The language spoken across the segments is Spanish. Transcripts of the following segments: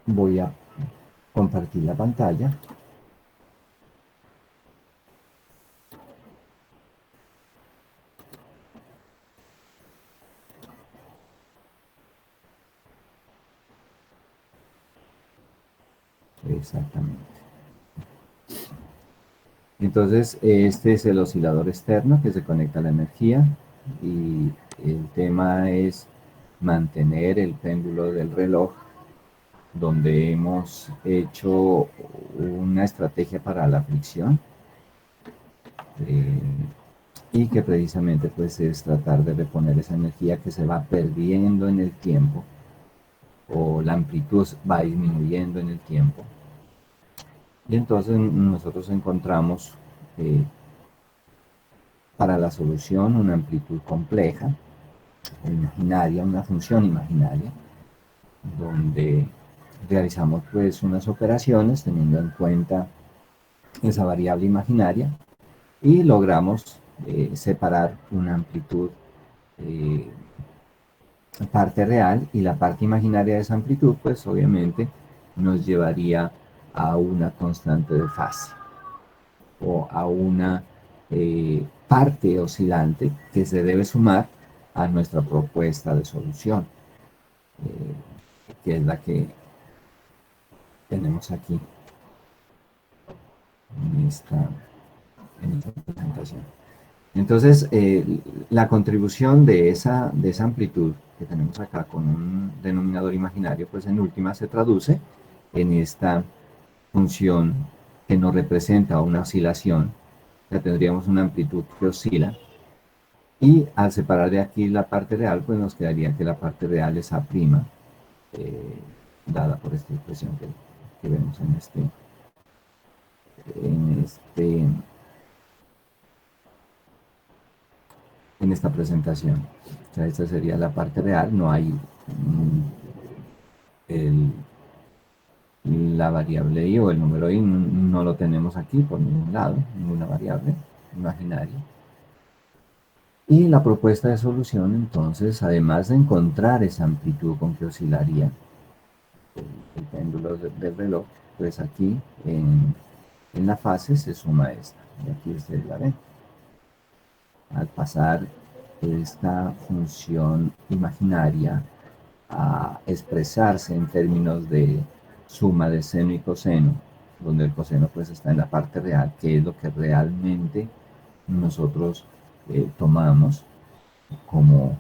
Voy a compartir la pantalla. Exactamente. Entonces, este es el oscilador externo que se conecta a la energía y el tema es mantener el péndulo del reloj, donde hemos hecho una estrategia para la fricción eh, y que precisamente pues es tratar de reponer esa energía que se va perdiendo en el tiempo, o la amplitud va disminuyendo en el tiempo. Y entonces nosotros encontramos para la solución una amplitud compleja, imaginaria, una función imaginaria, donde realizamos pues unas operaciones teniendo en cuenta esa variable imaginaria y logramos separar una amplitud eh, parte real, y la parte imaginaria de esa amplitud pues obviamente nos llevaría a una constante de fase o a una parte oscilante que se debe sumar a nuestra propuesta de solución, que es la que tenemos aquí en esta presentación. Entonces, la contribución de esa amplitud que tenemos acá con un denominador imaginario, pues en última se traduce en esta función que nos representa una oscilación. Ya tendríamos una amplitud que oscila, y al separar de aquí la parte real, pues nos quedaría que la parte real es A', eh, dada por esta expresión que vemos en, este, en esta presentación. O sea, esta sería la parte real, no hay el, la variable i o el número i, no lo tenemos aquí por ningún lado, ninguna variable imaginaria. Y la propuesta de solución, entonces, además de encontrar esa amplitud con que oscilaría el péndulo del reloj, pues aquí en la fase se suma esta. Y aquí ustedes la ven. Al pasar esta función imaginaria a expresarse en términos de suma de seno y coseno, donde el coseno pues está en la parte real, que es lo que realmente nosotros tomamos como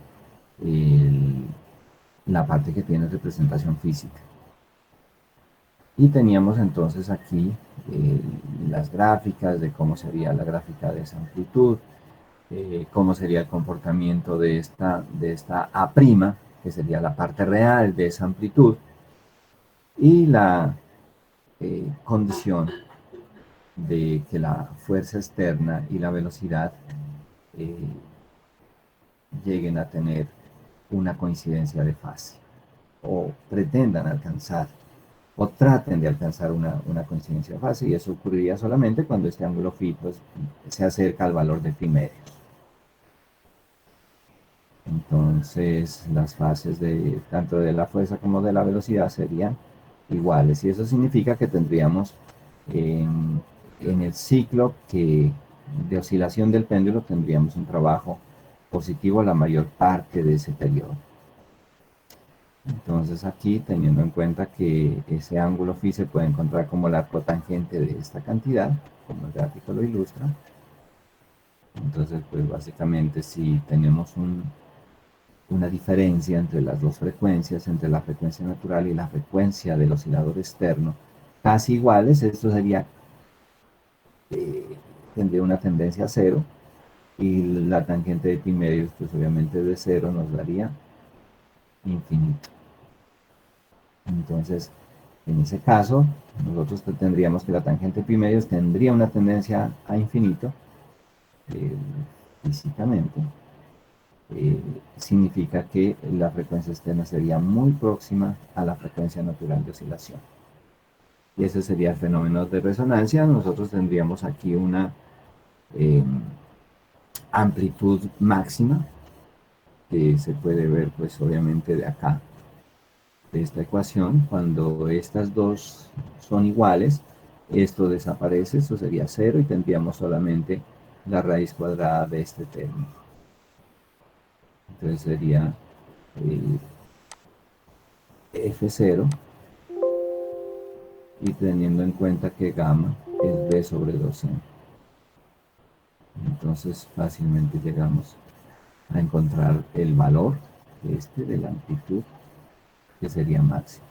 el, la parte que tiene representación física. Y teníamos entonces aquí las gráficas de cómo sería la gráfica de esa amplitud, cómo sería el comportamiento de esta A', que sería la parte real de esa amplitud, y la condición de que la fuerza externa y la velocidad eh, lleguen a tener una coincidencia de fase, o pretendan alcanzar, o traten de alcanzar una coincidencia de fase, y eso ocurriría solamente cuando este ángulo phi pues, se acerca al valor de pi medios. Entonces las fases de tanto de la fuerza como de la velocidad serían iguales, y eso significa que tendríamos en el ciclo de oscilación del péndulo tendríamos un trabajo positivo la mayor parte de ese periodo. Entonces aquí, teniendo en cuenta que ese ángulo phi se puede encontrar como la cotangente de esta cantidad, como el gráfico lo ilustra, entonces pues básicamente si tenemos una diferencia entre las dos frecuencias, entre la frecuencia natural y la frecuencia del oscilador externo, casi iguales, esto sería, tendría una tendencia a cero, y la tangente de pi medios, pues obviamente de cero nos daría infinito. Entonces, en ese caso, nosotros tendríamos que la tangente pi medios tendría una tendencia a infinito, eh, físicamente. Significa que la frecuencia externa sería muy próxima a la frecuencia natural de oscilación. Y ese sería el fenómeno de resonancia. Nosotros tendríamos aquí una eh, amplitud máxima, que se puede ver pues obviamente de acá, de esta ecuación, cuando estas dos son iguales, esto desaparece, esto sería cero y tendríamos solamente la raíz cuadrada de este término. Entonces sería F0, y teniendo en cuenta que gamma es B sobre 2N. Entonces fácilmente llegamos a encontrar el valor de la amplitud, que sería máximo.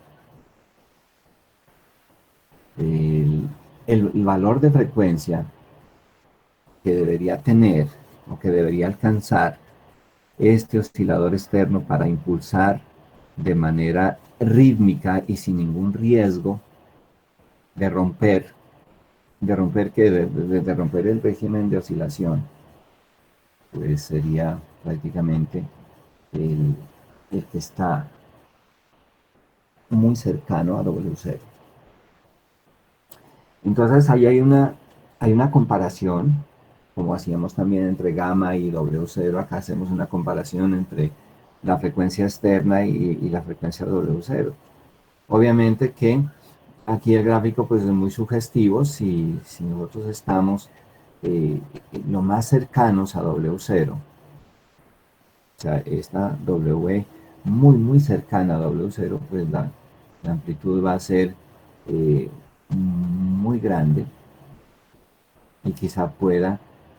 El, el valor de frecuencia que debería tener o que debería alcanzar este oscilador externo para impulsar de manera rítmica y sin ningún riesgo de romper, de romper el régimen de oscilación, pues sería prácticamente el, el que está muy cercano a W0. Entonces ahí hay una comparación, como hacíamos también entre gamma y W0, acá hacemos una comparación entre la frecuencia externa y la frecuencia W0. Obviamente que aquí el gráfico pues es muy sugestivo si nosotros estamos lo más cercanos a W0, o sea, esta W muy cercana a W0, pues la amplitud va a ser muy grande y quizá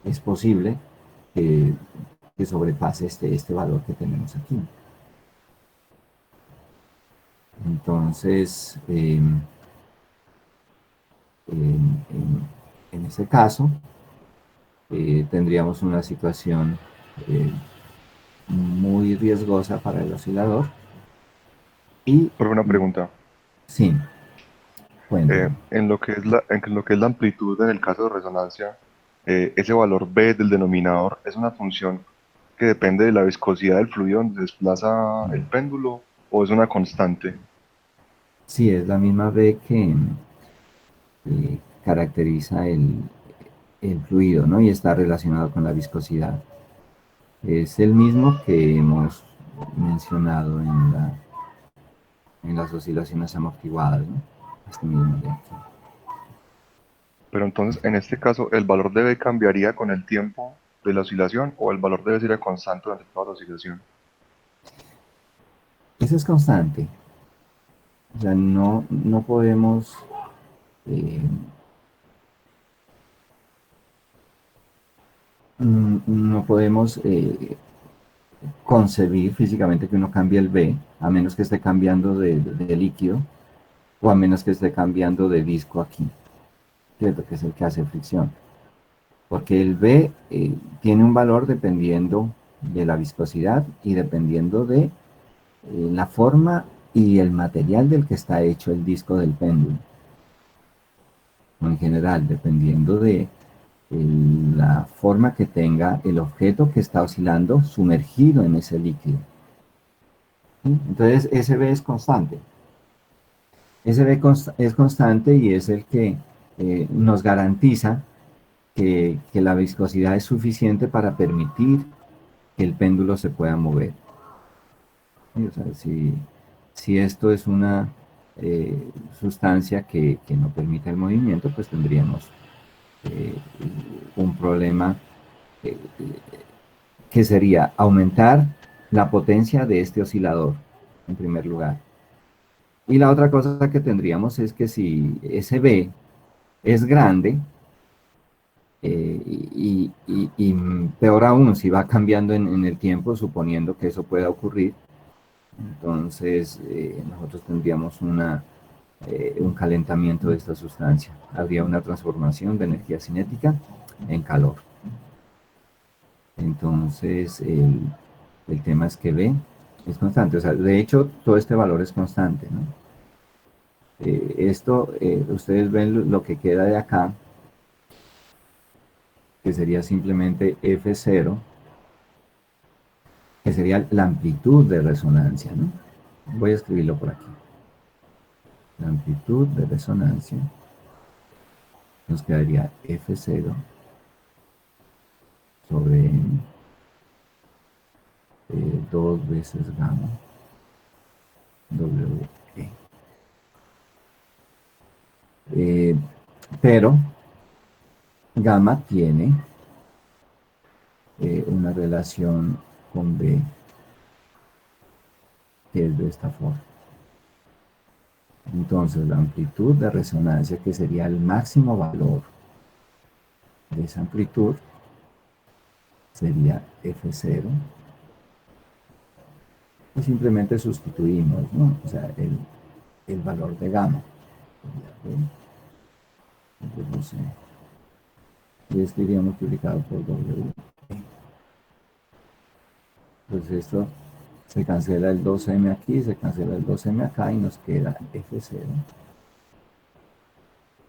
es posible que, que sobrepase este valor que tenemos aquí. Entonces, en ese caso, tendríamos una situación eh, muy riesgosa para el oscilador. Y Por una pregunta. sí, cuénteme. En lo que es la amplitud en el caso de resonancia, ese valor B del denominador es una función que depende de la viscosidad del fluido donde se desplaza el péndulo o es una constante. Sí, es la misma B que caracteriza el fluido, ¿no? Y está relacionado con la viscosidad. Es el mismo que hemos mencionado en las oscilaciones amortiguadas, ¿no? Este mismo de aquí. Pero entonces, en este caso, ¿el valor de B cambiaría con el tiempo de la oscilación o el valor debe ser constante durante toda la oscilación? Eso es constante. O sea, no podemos eh, no podemos concebir físicamente que uno cambie el B, a menos que esté cambiando de líquido o a menos que esté cambiando de disco aquí, ¿cierto? Que es el que hace fricción. Porque el B tiene un valor dependiendo de la viscosidad y dependiendo de la forma y el material del que está hecho el disco del péndulo. En general, dependiendo de la forma que tenga el objeto que está oscilando sumergido en ese líquido. ¿Sí? Entonces, ese B es constante. Ese B es constante y es el que nos garantiza que la viscosidad es suficiente para permitir que el péndulo se pueda mover. ¿Sí? O sea, si esto es una sustancia que no permite el movimiento, pues tendríamos eh, un problema eh, que sería aumentar la potencia de este oscilador, en primer lugar. Y la otra cosa que tendríamos es que si ese B es grande, y peor aún, si va cambiando en el tiempo, suponiendo que eso pueda ocurrir, entonces nosotros tendríamos un calentamiento de esta sustancia. Habría una transformación de energía cinética en calor. Entonces, el tema es que B es constante. O sea, de hecho, todo este valor es constante, ¿no? Ustedes ven lo que queda de acá, que sería simplemente F0, que sería la amplitud de resonancia, ¿no? Voy a escribirlo por aquí. La amplitud de resonancia nos quedaría F0 sobre 2 veces gamma W. Pero gamma tiene una relación con B que es de esta forma. Entonces la amplitud de resonancia, que sería el máximo valor de esa amplitud, sería F0. Y simplemente sustituimos, ¿no? O sea, el valor de gamma. Y esto iría multiplicado por W. Pues esto se cancela el 2m aquí, se cancela el 2m acá y nos queda F0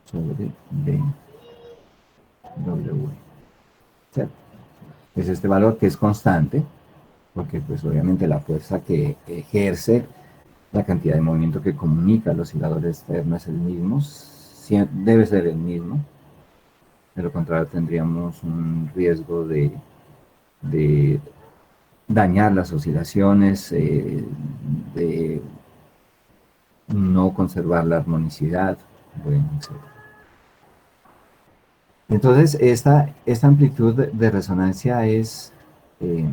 sobre B W. ¿Cierto? Es este valor que es constante, porque pues obviamente la fuerza que ejerce la cantidad de movimiento que comunica al oscilador externo es el mismo, debe ser el mismo. De lo contrario tendríamos un riesgo de dañar las oscilaciones, de no conservar la armonicidad, bueno, etc. Entonces, esta amplitud de resonancia es eh,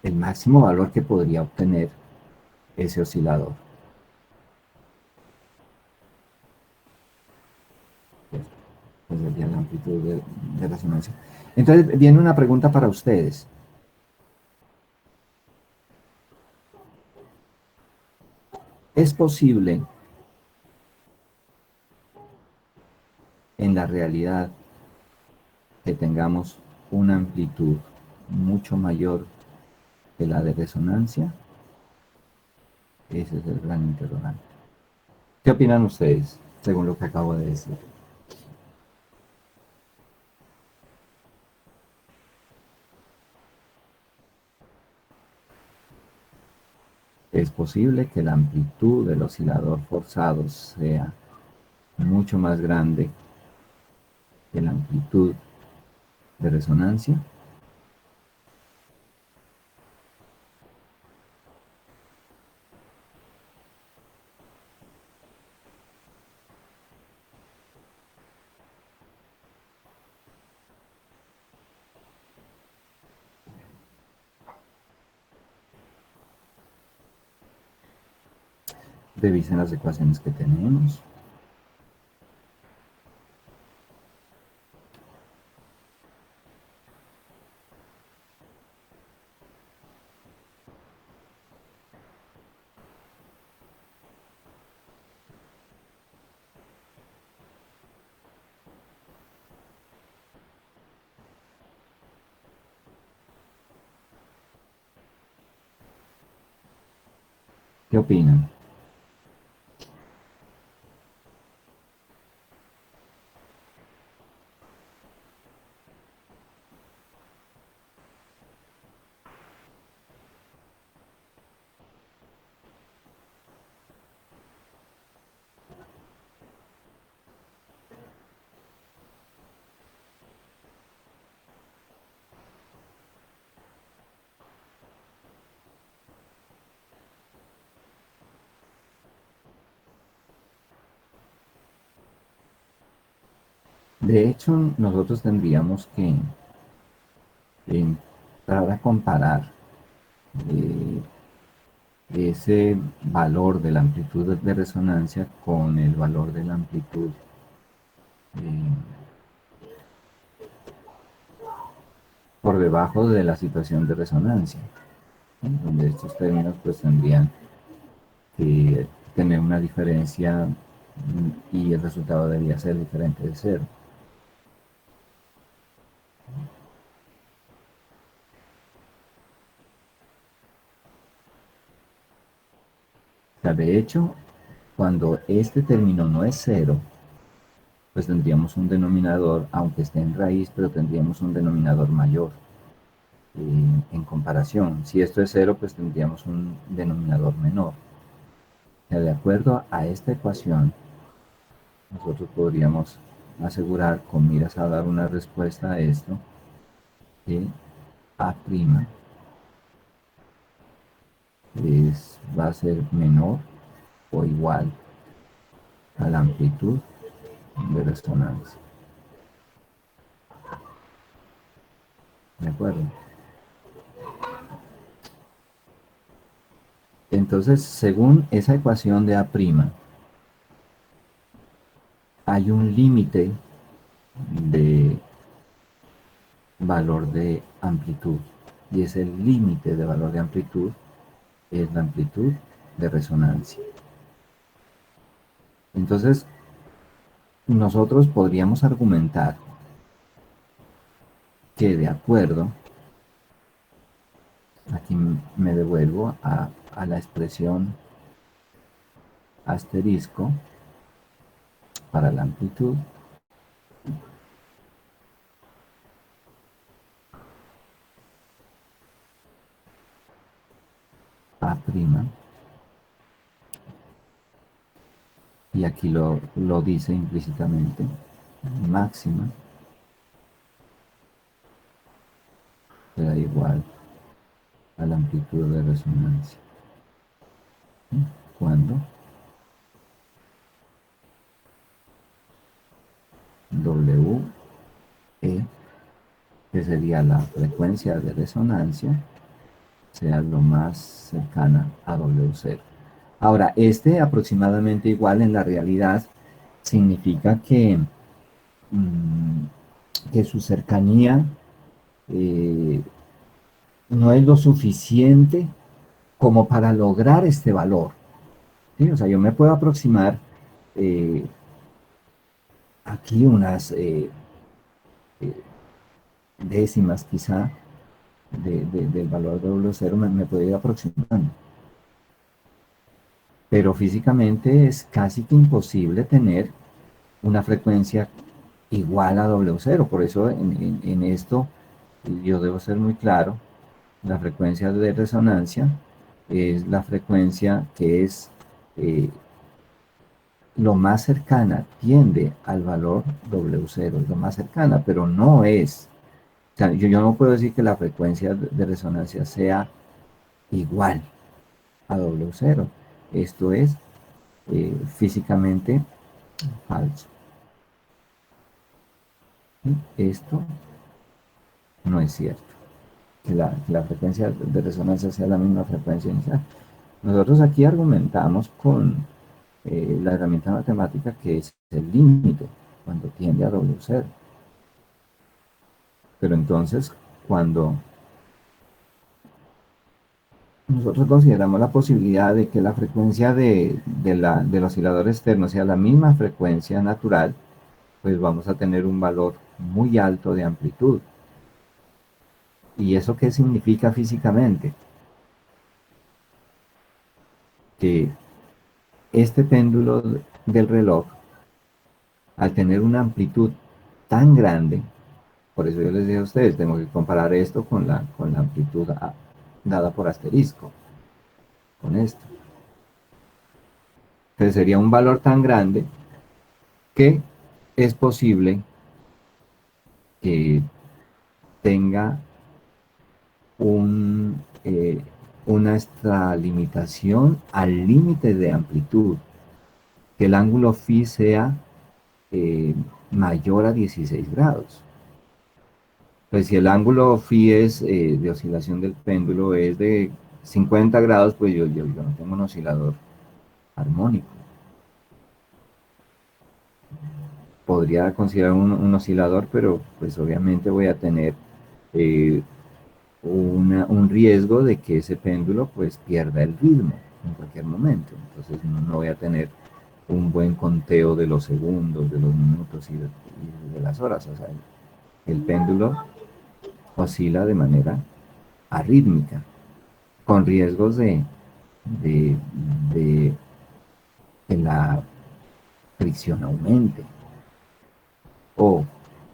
el máximo valor que podría obtener ese oscilador. Pues sería la amplitud de resonancia. Entonces, viene una pregunta para ustedes. ¿Es posible en la realidad que tengamos una amplitud mucho mayor que la de resonancia? Ese es el gran interrogante. ¿Qué opinan ustedes, según lo que acabo de decir? Es posible que la amplitud del oscilador forzado sea mucho más grande que la amplitud de resonancia. Revisen las ecuaciones que tenemos. ¿Qué opinan? De hecho, nosotros tendríamos que entrar a comparar eh, ese valor de la amplitud de resonancia con el valor de la amplitud por debajo de la situación de resonancia, ¿sí? Donde estos términos pues tendrían que tener una diferencia y el resultado debería ser diferente de cero. O sea, de hecho, cuando este término no es cero, pues tendríamos un denominador, aunque esté en raíz, pero tendríamos un denominador mayor en comparación. Si esto es cero, pues tendríamos un denominador menor. O sea, de acuerdo a esta ecuación, nosotros podríamos asegurar, con miras a dar una respuesta a esto, que A' va a ser menor o igual a la amplitud de resonancia. ¿De acuerdo? Entonces, según esa ecuación de A', hay un límite de valor de amplitud. Y ese límite de valor de amplitud es la amplitud de resonancia. Entonces, nosotros podríamos argumentar que de acuerdo, aquí me devuelvo a la expresión asterisco para la amplitud, A', y aquí lo dice implícitamente, máxima será igual a la amplitud de resonancia. Cuando W, E, que sería la frecuencia de resonancia, sea lo más cercana a W0. Ahora, este aproximadamente igual en la realidad significa que su cercanía no es lo suficiente como para lograr este valor. ¿Sí? O sea, yo me puedo aproximar eh, aquí unas décimas quizá del valor de W0, me puedo ir aproximando. Pero físicamente es casi que imposible tener una frecuencia igual a W0. Por eso en esto yo debo ser muy claro. La frecuencia de resonancia es la frecuencia que es lo más cercana, tiende al valor W0, es lo más cercana, pero no es. O sea, yo no puedo decir que la frecuencia de resonancia sea igual a W0. Esto es físicamente falso. Esto no es cierto. Que la frecuencia de resonancia sea la misma frecuencia inicial. Nosotros aquí argumentamos con la herramienta matemática que es el límite cuando tiende a W0. Pero entonces, cuando nosotros consideramos la posibilidad de que la frecuencia del oscilador externo sea la misma frecuencia natural, pues vamos a tener un valor muy alto de amplitud. ¿Y eso qué significa físicamente? Que este péndulo del reloj, al tener una amplitud tan grande, por eso yo les dije a ustedes, tengo que comparar esto con la amplitud dada por asterisco, con esto. Entonces sería un valor tan grande que es posible que tenga un, una extralimitación al límite de amplitud, que el ángulo phi sea mayor a 16 grados. Pues si el ángulo phi es de oscilación del péndulo es de 50 grados, pues yo no tengo un oscilador armónico. Podría considerar un oscilador, pero pues obviamente voy a tener eh, un riesgo de que ese péndulo pues pierda el ritmo en cualquier momento. Entonces no voy a tener un buen conteo de los segundos, de los minutos y de las horas. O sea, el péndulo oscila de manera arrítmica, con riesgos de, de que la fricción aumente o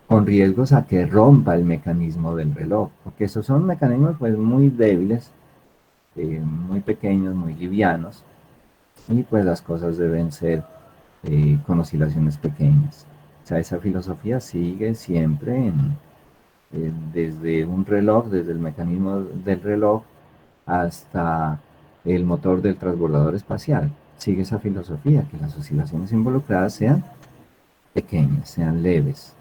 con riesgos a que rompa el mecanismo del reloj, porque esos son mecanismos pues muy débiles, muy pequeños, muy livianos, y pues las cosas deben ser con oscilaciones pequeñas. O sea, esa filosofía sigue siempre desde un reloj, desde el mecanismo del reloj hasta el motor del transbordador espacial. sigue esa filosofía, que las oscilaciones involucradas sean pequeñas, sean leves.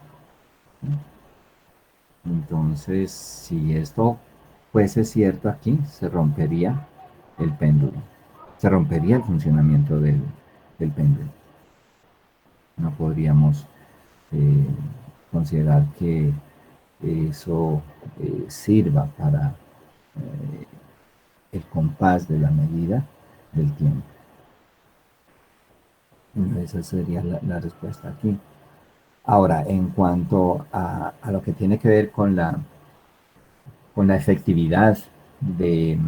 Entonces, si esto fuese cierto aquí, se rompería el péndulo, se rompería el funcionamiento del péndulo. No podríamos eh, considerar que eso sirva para el compás de la medida del tiempo. Esa sería la respuesta aquí. Ahora, en cuanto a lo que tiene que ver con la efectividad de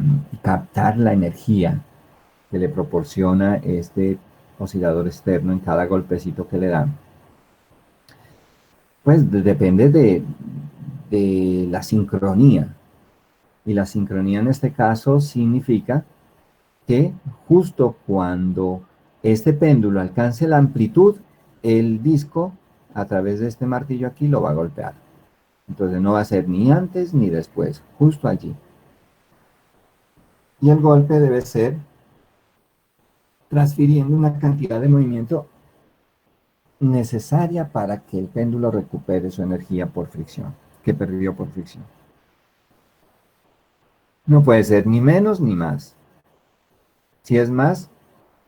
captar la energía que le proporciona este oscilador externo en cada golpecito que le dan, pues depende de la sincronía. Y la sincronía en este caso significa que justo cuando este péndulo alcance la amplitud, el disco a través de este martillo aquí lo va a golpear. Entonces no va a ser ni antes ni después, justo allí. Y el golpe debe ser transfiriendo una cantidad de movimiento necesaria para que el péndulo recupere su energía por fricción, que perdió por fricción. No puede ser ni menos ni más. Si es más,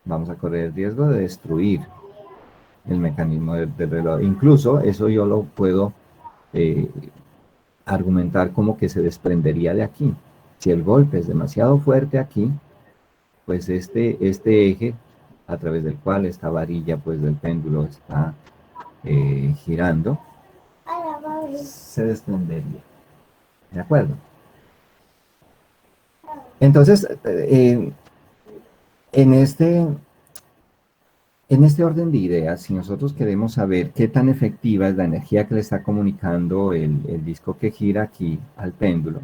vamos a correr el riesgo de destruir el mecanismo del reloj. Incluso eso yo lo puedo eh, argumentar como que se desprendería de aquí. Si el golpe es demasiado fuerte aquí, pues este eje a través del cual esta varilla pues del péndulo está girando, se desprendería. ¿De acuerdo? Entonces, en este orden de ideas, si nosotros queremos saber qué tan efectiva es la energía que le está comunicando el disco que gira aquí al péndulo,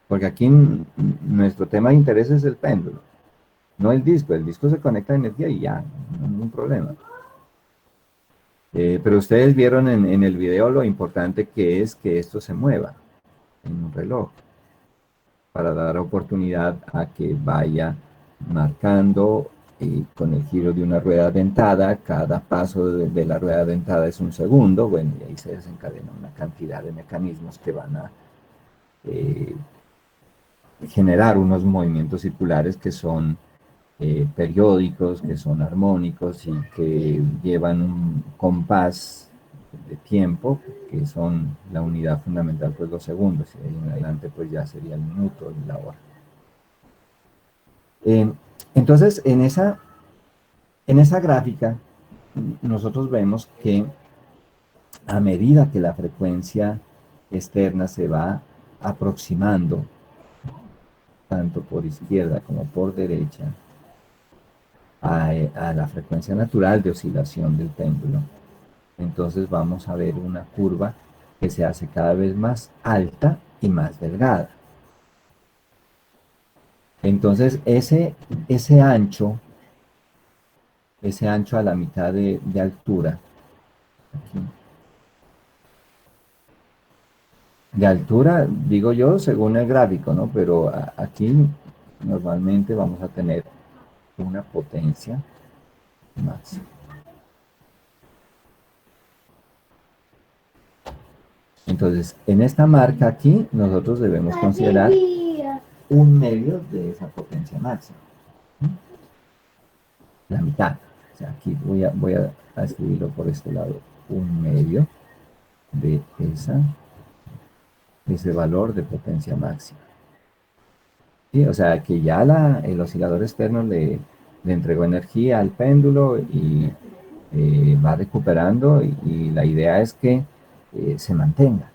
porque aquí nuestro tema de interés es el péndulo, no el disco se conecta a energía y ya, no hay ningún problema. Pero ustedes vieron en el video lo importante que es que esto se mueva en un reloj, para dar oportunidad a que vaya marcando con el giro de una rueda dentada. Cada paso de la rueda dentada es un segundo, bueno, y ahí se desencadena una cantidad de mecanismos que van a eh, generar unos movimientos circulares que son periódicos, que son armónicos y que llevan un compás de tiempo, que son la unidad fundamental, pues los segundos, y ahí en adelante pues ya sería el minuto y la hora. Entonces, en esa gráfica, nosotros vemos que a medida que la frecuencia externa se va aproximando, tanto por izquierda como por derecha, a la frecuencia natural de oscilación del péndulo, entonces vamos a ver una curva que se hace cada vez más alta y más delgada. Entonces ese ancho a la mitad de altura, aquí, de altura digo yo según el gráfico, ¿no? Pero aquí normalmente vamos a tener una potencia máxima. Entonces, en esta marca aquí, nosotros debemos considerar un medio de esa potencia máxima. La mitad. O sea, aquí voy a escribirlo por este lado. Un medio de ese valor de potencia máxima. ¿Sí? O sea, que ya el oscilador externo le entregó energía al péndulo y va recuperando y la idea es que se mantenga.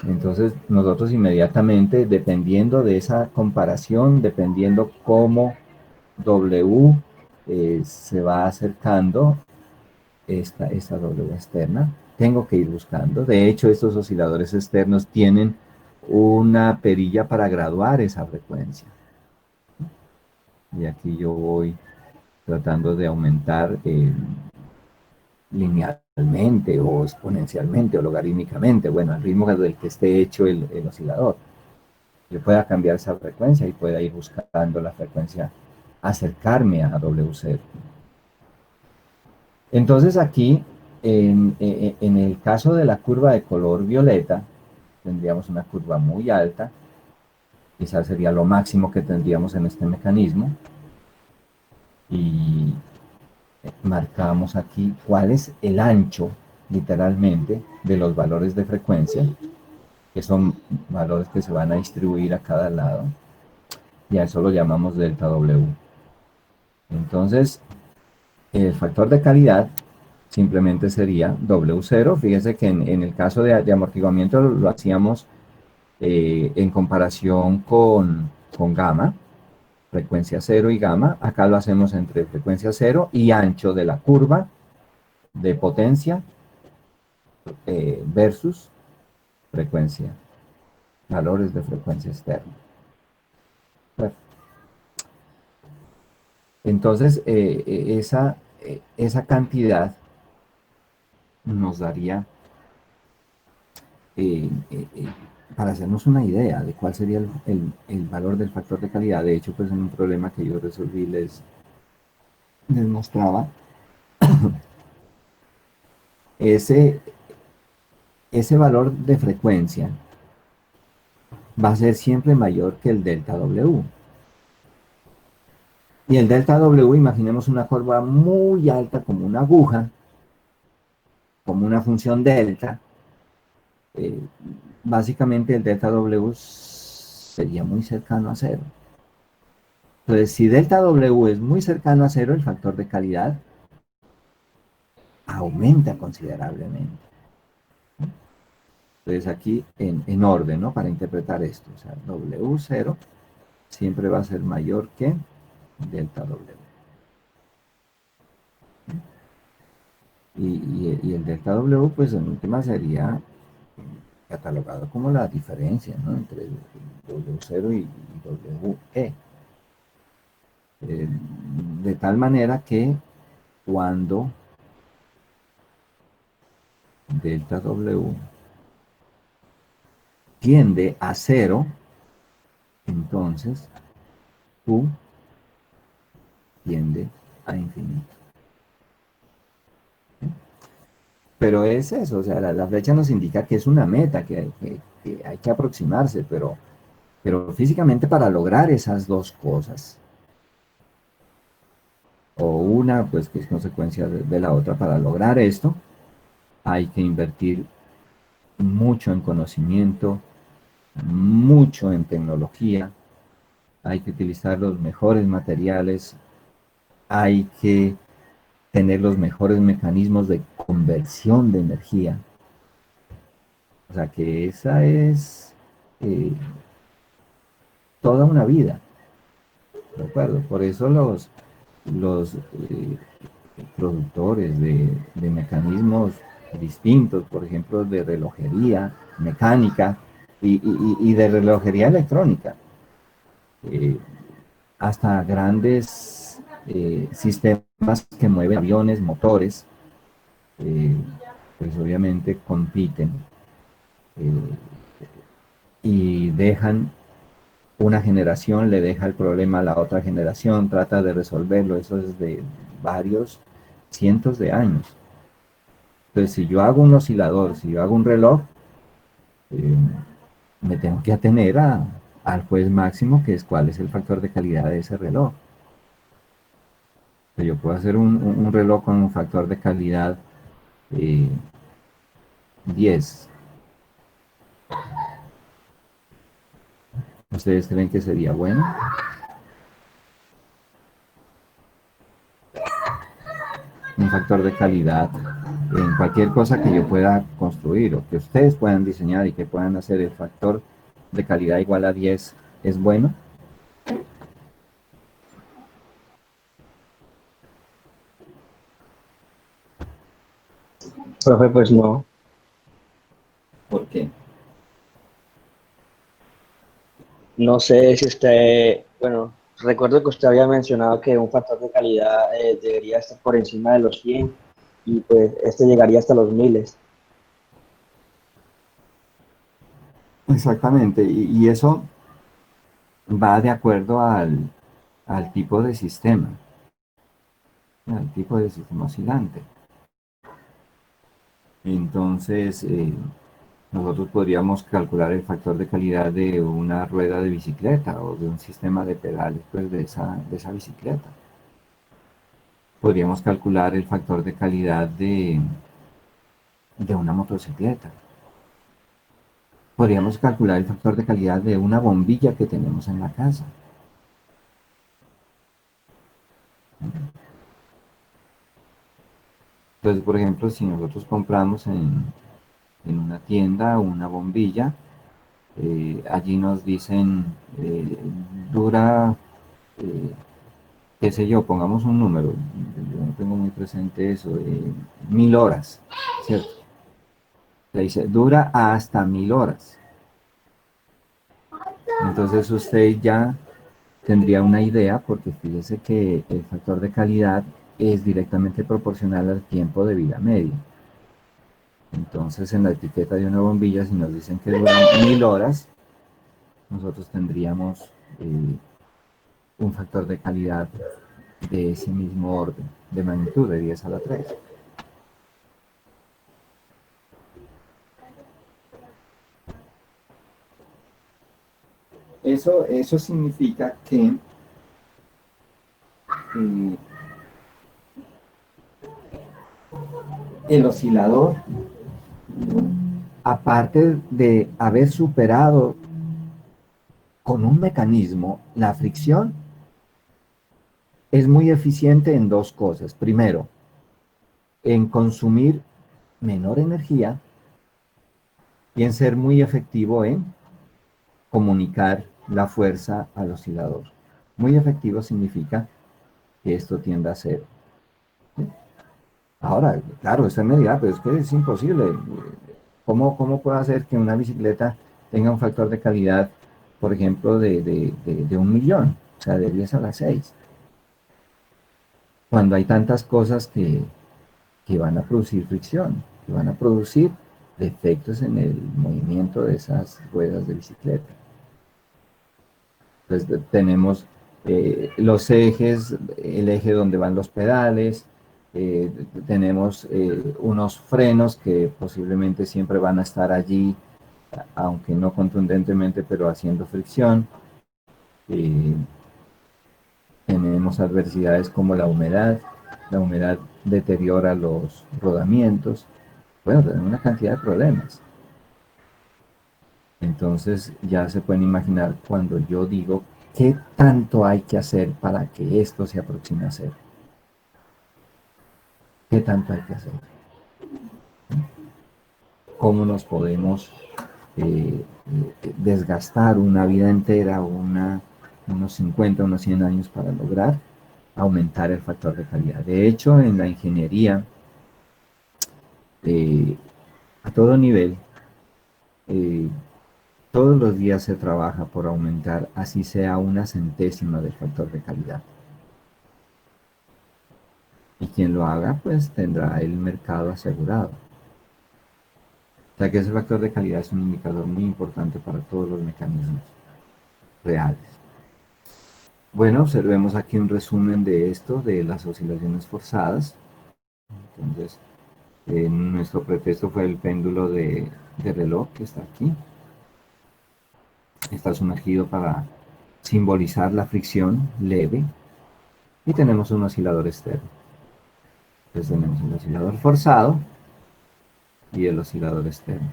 Entonces nosotros inmediatamente, dependiendo de esa comparación, dependiendo cómo W se va acercando esta W externa, tengo que ir buscando. De hecho, estos osciladores externos tienen una perilla para graduar esa frecuencia. Y aquí yo voy tratando de aumentar linealmente o exponencialmente o logarítmicamente, bueno, al ritmo del que esté hecho el oscilador. Yo pueda cambiar esa frecuencia y pueda ir buscando la frecuencia acercarme a W0. Entonces aquí, en el caso de la curva de color violeta, tendríamos una curva muy alta, quizás sería lo máximo que tendríamos en este mecanismo, y marcamos aquí cuál es el ancho, literalmente, de los valores de frecuencia, que son valores que se van a distribuir a cada lado, y a eso lo llamamos delta W. Entonces, el factor de calidad simplemente sería W0. Fíjese que en el caso de amortiguamiento lo hacíamos en comparación con gamma, frecuencia cero y gamma. Acá lo hacemos entre frecuencia cero y ancho de la curva de potencia versus frecuencia, valores de frecuencia externa. Bueno, entonces, esa cantidad nos daría, eh, eh, eh, para hacernos una idea de cuál sería el valor del factor de calidad. De hecho, pues en un problema que yo resolví les mostraba ese, ese valor de frecuencia va a ser siempre mayor que el delta W. Y el delta W, imaginemos una curva muy alta como una aguja, como una función delta. eh, Básicamente el delta W sería muy cercano a cero. Entonces, si delta W es muy cercano a cero, el factor de calidad aumenta considerablemente. Entonces, aquí en orden, ¿no? Para interpretar esto, o sea, W0 siempre va a ser mayor que delta W. Y el delta W, pues en última sería catalogado como la diferencia, ¿no? Entre W0 y WE. De tal manera que cuando delta W tiende a cero, entonces Q tiende a infinito. Pero es eso, o sea, la flecha nos indica que es una meta, que hay que aproximarse, pero físicamente para lograr esas dos cosas, o una, pues que es consecuencia de la otra, para lograr esto, hay que invertir mucho en conocimiento, mucho en tecnología, hay que utilizar los mejores materiales, hay que tener los mejores mecanismos de conversión de energía. O sea que esa es eh, toda una vida, ¿de acuerdo? Por eso los productores de mecanismos distintos, por ejemplo, de relojería mecánica y de relojería electrónica, eh, hasta grandes sistemas que mueven aviones, motores, eh, pues obviamente compiten eh, y dejan una generación, le deja el problema a la otra generación, trata de resolverlo, eso es de varios cientos de años. Entonces, si yo hago un oscilador, si yo hago un reloj, eh, me tengo que atener al juez máximo, que es cuál es el factor de calidad de ese reloj. Yo puedo hacer un reloj con un factor de calidad eh, 10. ¿Ustedes creen que sería bueno? Un factor de calidad en cualquier cosa que yo pueda construir o que ustedes puedan diseñar y que puedan hacer, el factor de calidad igual a 10 es bueno. Profe, pues no. ¿Por qué? No sé si usted, bueno, recuerdo que usted había mencionado que un factor de calidad debería estar por encima de los 100 y pues este llegaría hasta los miles. Exactamente, y eso va de acuerdo al tipo de sistema, al tipo de sistema oscilante. Entonces, nosotros podríamos calcular el factor de calidad de una rueda de bicicleta o de un sistema de pedales pues, de esa bicicleta. Podríamos calcular el factor de calidad de una motocicleta. Podríamos calcular el factor de calidad de una bombilla que tenemos en la casa. Entonces, por ejemplo, si nosotros compramos en una tienda una bombilla, allí nos dicen, dura, eh, qué sé yo, pongamos un número, yo no tengo muy presente eso, 1000 horas, ¿cierto? Le dice, dura hasta 1000 horas. Entonces usted ya tendría una idea, porque fíjese que el factor de calidad es directamente proporcional al tiempo de vida medio. Entonces en la etiqueta de una bombilla, si nos dicen que dura 1000 horas, nosotros tendríamos un factor de calidad de ese mismo orden, de magnitud de 10 a la 3. Eso significa que eh, el oscilador, aparte de haber superado con un mecanismo la fricción, es muy eficiente en dos cosas. Primero, en consumir menor energía y en ser muy efectivo en comunicar la fuerza al oscilador. Muy efectivo significa que esto tiende a cero. Ahora, claro, usted me dirá, pero es que es imposible. ¿Cómo puedo hacer que una bicicleta tenga un factor de calidad, por ejemplo, de 1.000.000? O sea, de 10 a la 6. Cuando hay tantas cosas que van a producir fricción, que van a producir defectos en el movimiento de esas ruedas de bicicleta. Entonces tenemos los ejes, el eje donde van los pedales, tenemos unos frenos que posiblemente siempre van a estar allí, aunque no contundentemente, pero haciendo fricción. Eh, Tenemos adversidades como la humedad deteriora los rodamientos. Bueno, tenemos una cantidad de problemas. Entonces ya se pueden imaginar cuando yo digo qué tanto hay que hacer para que esto se aproxime a cero. ¿Qué tanto hay que hacer? ¿Cómo nos podemos desgastar una vida entera o unos 50, unos 100 años para lograr aumentar el factor de calidad? De hecho, en la ingeniería, eh, a todo nivel, eh, todos los días se trabaja por aumentar, así sea una centésima del factor de calidad. Y quien lo haga, pues tendrá el mercado asegurado. O sea que ese factor de calidad es un indicador muy importante para todos los mecanismos reales. Bueno, observemos aquí un resumen de esto, de las oscilaciones forzadas. Entonces, nuestro pretexto fue el péndulo de reloj que está aquí. Está sumergido para simbolizar la fricción leve. Y tenemos un oscilador externo. Entonces tenemos el oscilador forzado y el oscilador externo.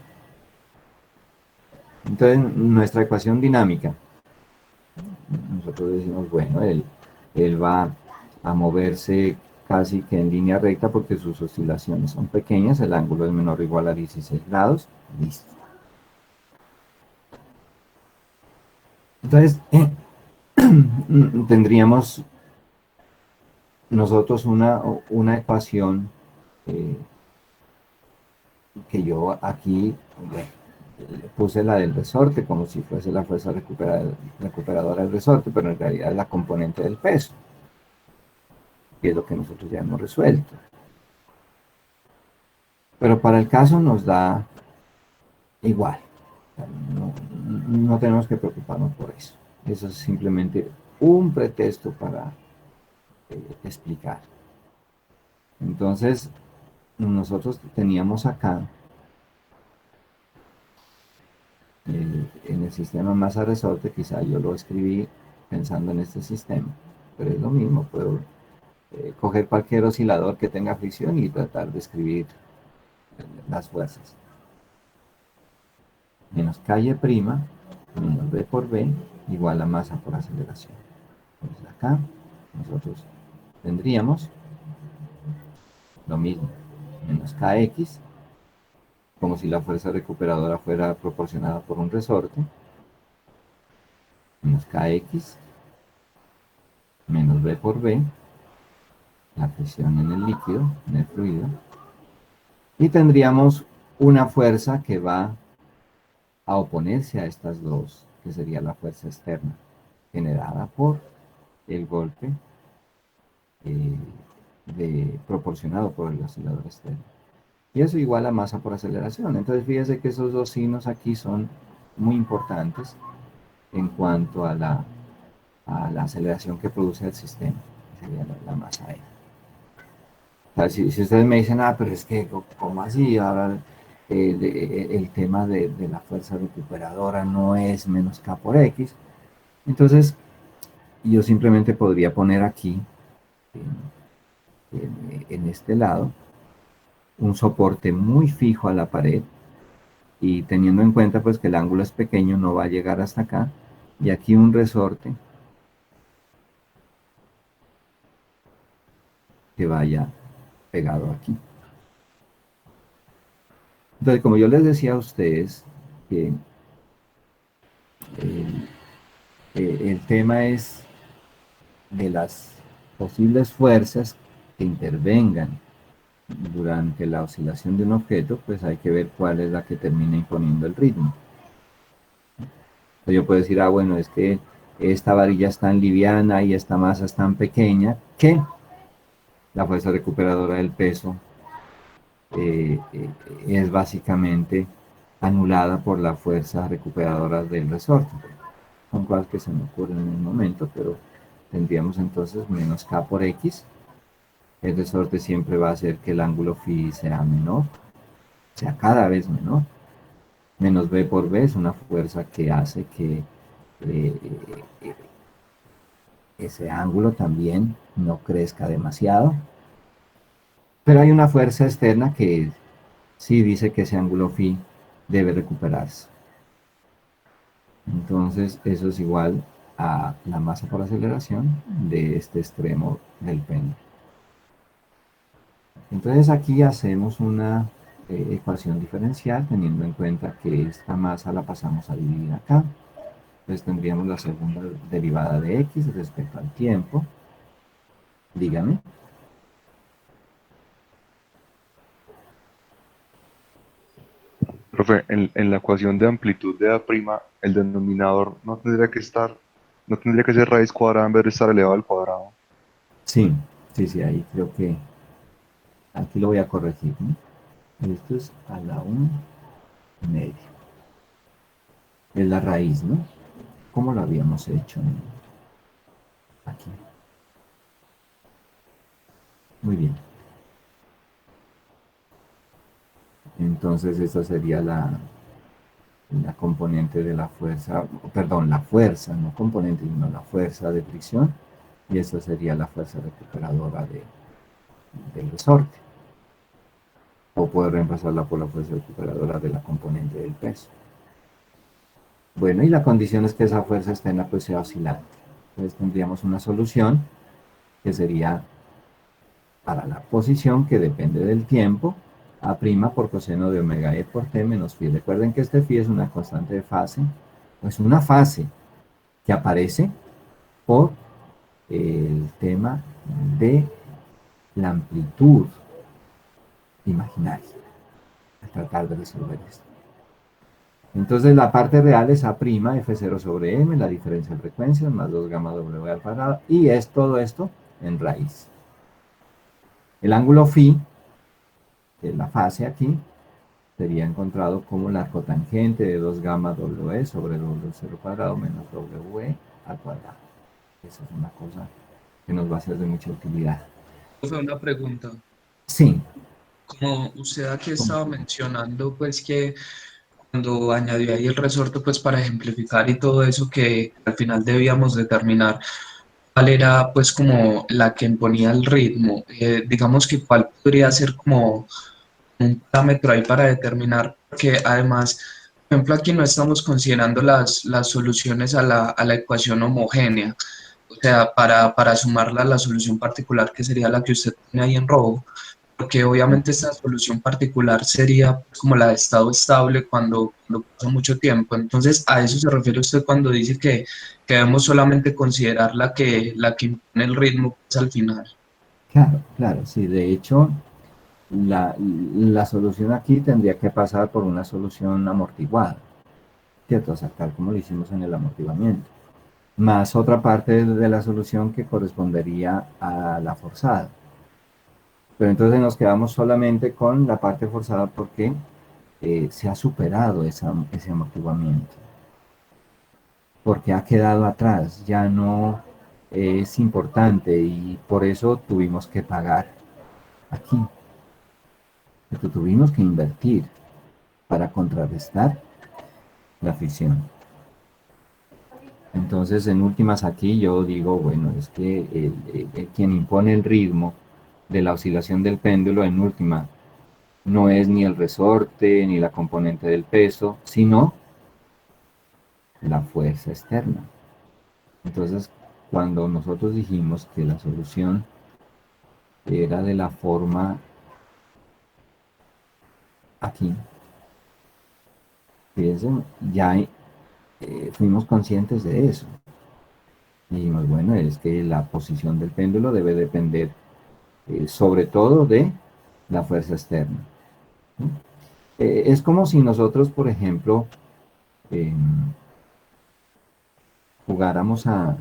Entonces, nuestra ecuación dinámica, nosotros decimos, bueno, él va a moverse casi que en línea recta porque sus oscilaciones son pequeñas, el ángulo es menor o igual a 16 grados, listo. Entonces, tendríamos nosotros una ecuación que yo aquí puse la del resorte como si fuese la fuerza recuperadora del resorte, pero en realidad es la componente del peso, que es lo que nosotros ya hemos resuelto. Pero para el caso nos da igual. No tenemos que preocuparnos por eso. Eso es simplemente un pretexto para explicar. Entonces, nosotros teníamos acá, en el sistema masa resorte, quizá yo lo escribí pensando en este sistema, pero es lo mismo, puedo coger cualquier oscilador que tenga fricción y tratar de escribir las fuerzas. Menos calle prima, menos B por B, igual a masa por aceleración. Entonces acá nosotros tendríamos lo mismo, menos Kx, como si la fuerza recuperadora fuera proporcionada por un resorte, menos Kx, menos B por B, la presión en el líquido, en el fluido, y tendríamos una fuerza que va a oponerse a estas dos, que sería la fuerza externa, generada por el golpe eh, proporcionado por el oscilador externo. Y eso igual a masa por aceleración. Entonces fíjese que esos dos signos aquí son muy importantes en cuanto a la aceleración que produce el sistema, que sería la masa E. O sea, si ustedes me dicen, pero es que, ¿cómo así? Ahora el tema de la fuerza recuperadora no es menos K por X. Entonces, yo simplemente podría poner aquí, en este lado, un soporte muy fijo a la pared, y teniendo en cuenta pues que el ángulo es pequeño, no va a llegar hasta acá, y aquí un resorte que vaya pegado aquí. Entonces, como yo les decía a ustedes, que el, el tema es de las posibles fuerzas que intervengan durante la oscilación de un objeto, pues hay que ver cuál es la que termina imponiendo el ritmo. Entonces yo puedo decir, bueno, es que esta varilla es tan liviana y esta masa es tan pequeña que la fuerza recuperadora del peso es básicamente anulada por la fuerza recuperadora del resorte. Son cosas que se me ocurren en el momento, pero tendríamos entonces menos K por X. El resorte siempre va a hacer que el ángulo phi sea menor, sea cada vez menor. Menos B por B es una fuerza que hace que eh, eh, ese ángulo también no crezca demasiado. Pero hay una fuerza externa que sí dice que ese ángulo phi debe recuperarse. Entonces eso es igual a la masa por aceleración de este extremo del péndulo. Entonces aquí hacemos una ecuación diferencial teniendo en cuenta que esta masa la pasamos a dividir acá. Entonces tendríamos la segunda derivada de x respecto al tiempo. Dígame. Profe, en la ecuación de amplitud de A', el denominador no tendría que ser raíz cuadrada en vez de estar elevado al cuadrado. Sí, sí, ahí creo que aquí lo voy a corregir, ¿no? Esto es a la 1/2. Es la raíz, ¿no? ¿Cómo lo habíamos hecho aquí? Muy bien. Entonces esta sería la componente de la fuerza, perdón, la fuerza, no componente, sino la fuerza de fricción. Y esta sería la fuerza recuperadora del resorte. O puedo reemplazarla por la fuerza recuperadora de la componente del peso. Bueno, y la condición es que esa fuerza externa pues sea oscilante. Entonces tendríamos una solución que sería para la posición que depende del tiempo, A' por coseno de omega e por t menos phi. Recuerden que este phi es una constante de fase, pues una fase que aparece por el tema de la amplitud imaginaria, al tratar de resolver esto. Entonces la parte real es A' F0 sobre M, la diferencia de frecuencias, más 2 gamma W al cuadrado, y es todo esto en raíz. El ángulo phi, que es la fase aquí, sería encontrado como la cotangente de 2 gamma W sobre W0 cuadrado menos W al cuadrado. Esa es una cosa que nos va a ser de mucha utilidad. Fue una pregunta. Sí, Como usted aquí ¿cómo? estaba mencionando, pues que cuando añadió ahí el resorte, pues para ejemplificar y todo eso, que al final debíamos determinar cuál era pues como la que imponía el ritmo. Digamos que cuál podría ser como un parámetro ahí para determinar, que además, por ejemplo, aquí no estamos considerando las soluciones a la ecuación homogénea, o sea, para sumarla a la solución particular que sería la que usted tiene ahí en rojo, porque obviamente esta solución particular sería pues, como la de estado estable cuando pasa mucho tiempo. Entonces, ¿a eso se refiere usted cuando dice que debemos solamente considerar la que impone el ritmo pues, al final? Claro, claro, sí. De hecho, la solución aquí tendría que pasar por una solución amortiguada, ¿cierto? O sea, tal como lo hicimos en el amortiguamiento. Más otra parte de la solución que correspondería a la forzada. Pero entonces nos quedamos solamente con la parte forzada porque se ha superado ese amortiguamiento, porque ha quedado atrás, ya no es importante y por eso tuvimos que pagar aquí, porque tuvimos que invertir para contrarrestar la fricción. Entonces, en últimas aquí yo digo, bueno, es que quien impone el ritmo de la oscilación del péndulo en última no es ni el resorte ni la componente del peso, sino la fuerza externa. Entonces, cuando nosotros dijimos que la solución era de la forma aquí, fíjense, ya fuimos conscientes de eso. Y dijimos, bueno, es que la posición del péndulo debe depender sobre todo de la fuerza externa. ¿Sí? Es como si nosotros, por ejemplo, eh, jugáramos a,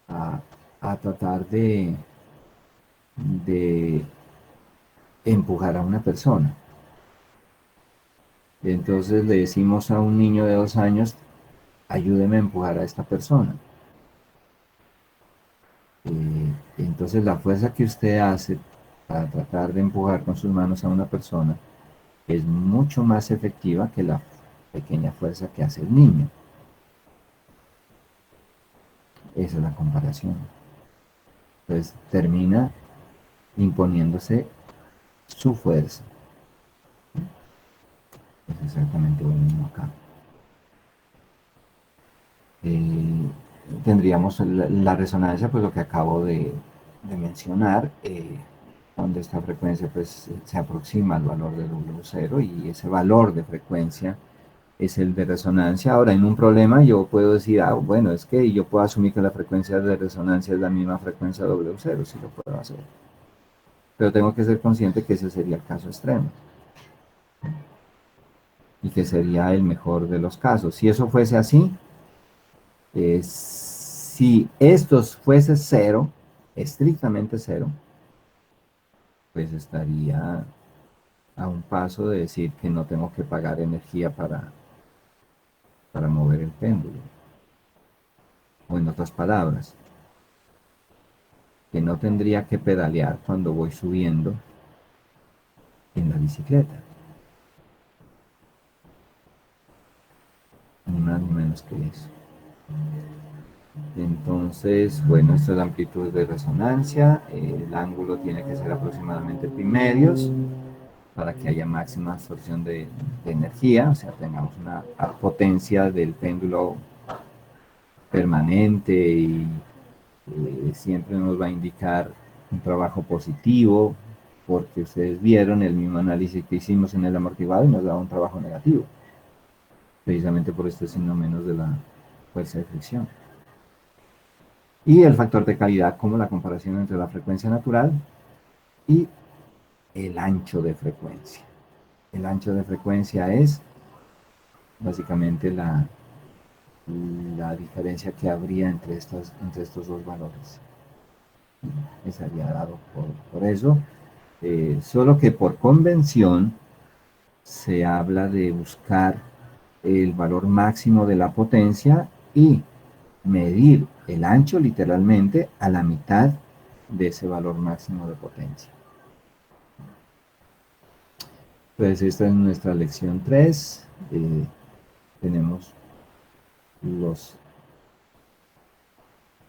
a tratar de empujar a una persona. Entonces le decimos a un niño de 2 años, ayúdeme a empujar a esta persona. Entonces la fuerza que usted hace para tratar de empujar con sus manos a una persona es mucho más efectiva que la pequeña fuerza que hace el niño. Esa es la comparación. Entonces termina imponiéndose su fuerza. Es exactamente lo mismo acá. Eh, Tendríamos la resonancia, pues lo que acabo de mencionar, donde esta frecuencia pues se aproxima al valor de W0 y ese valor de frecuencia es el de resonancia. Ahora, en un problema yo puedo decir, bueno, es que yo puedo asumir que la frecuencia de resonancia es la misma frecuencia W0, si lo puedo hacer. Pero tengo que ser consciente que ese sería el caso extremo y que sería el mejor de los casos. Si eso fuese así, si estos fuese cero, estrictamente cero, pues estaría a un paso de decir que no tengo que pagar energía para mover el péndulo. O en otras palabras, que no tendría que pedalear cuando voy subiendo en la bicicleta. Ni más ni menos que eso. Entonces, bueno, esta es la amplitud de resonancia. El ángulo tiene que ser aproximadamente pi medios para que haya máxima absorción de energía, o sea, tengamos una potencia del péndulo permanente y siempre nos va a indicar un trabajo positivo, porque ustedes vieron el mismo análisis que hicimos en el amortiguado y nos daba un trabajo negativo, precisamente por este signo menos de la fuerza de fricción. Y el factor de calidad como la comparación entre la frecuencia natural y el ancho de frecuencia. El ancho de frecuencia es básicamente la diferencia que habría entre estos dos valores. Estaría dado por eso. Solo que por convención se habla de buscar el valor máximo de la potencia y medir el ancho literalmente a la mitad de ese valor máximo de potencia. Pues esta es nuestra lección 3. Tenemos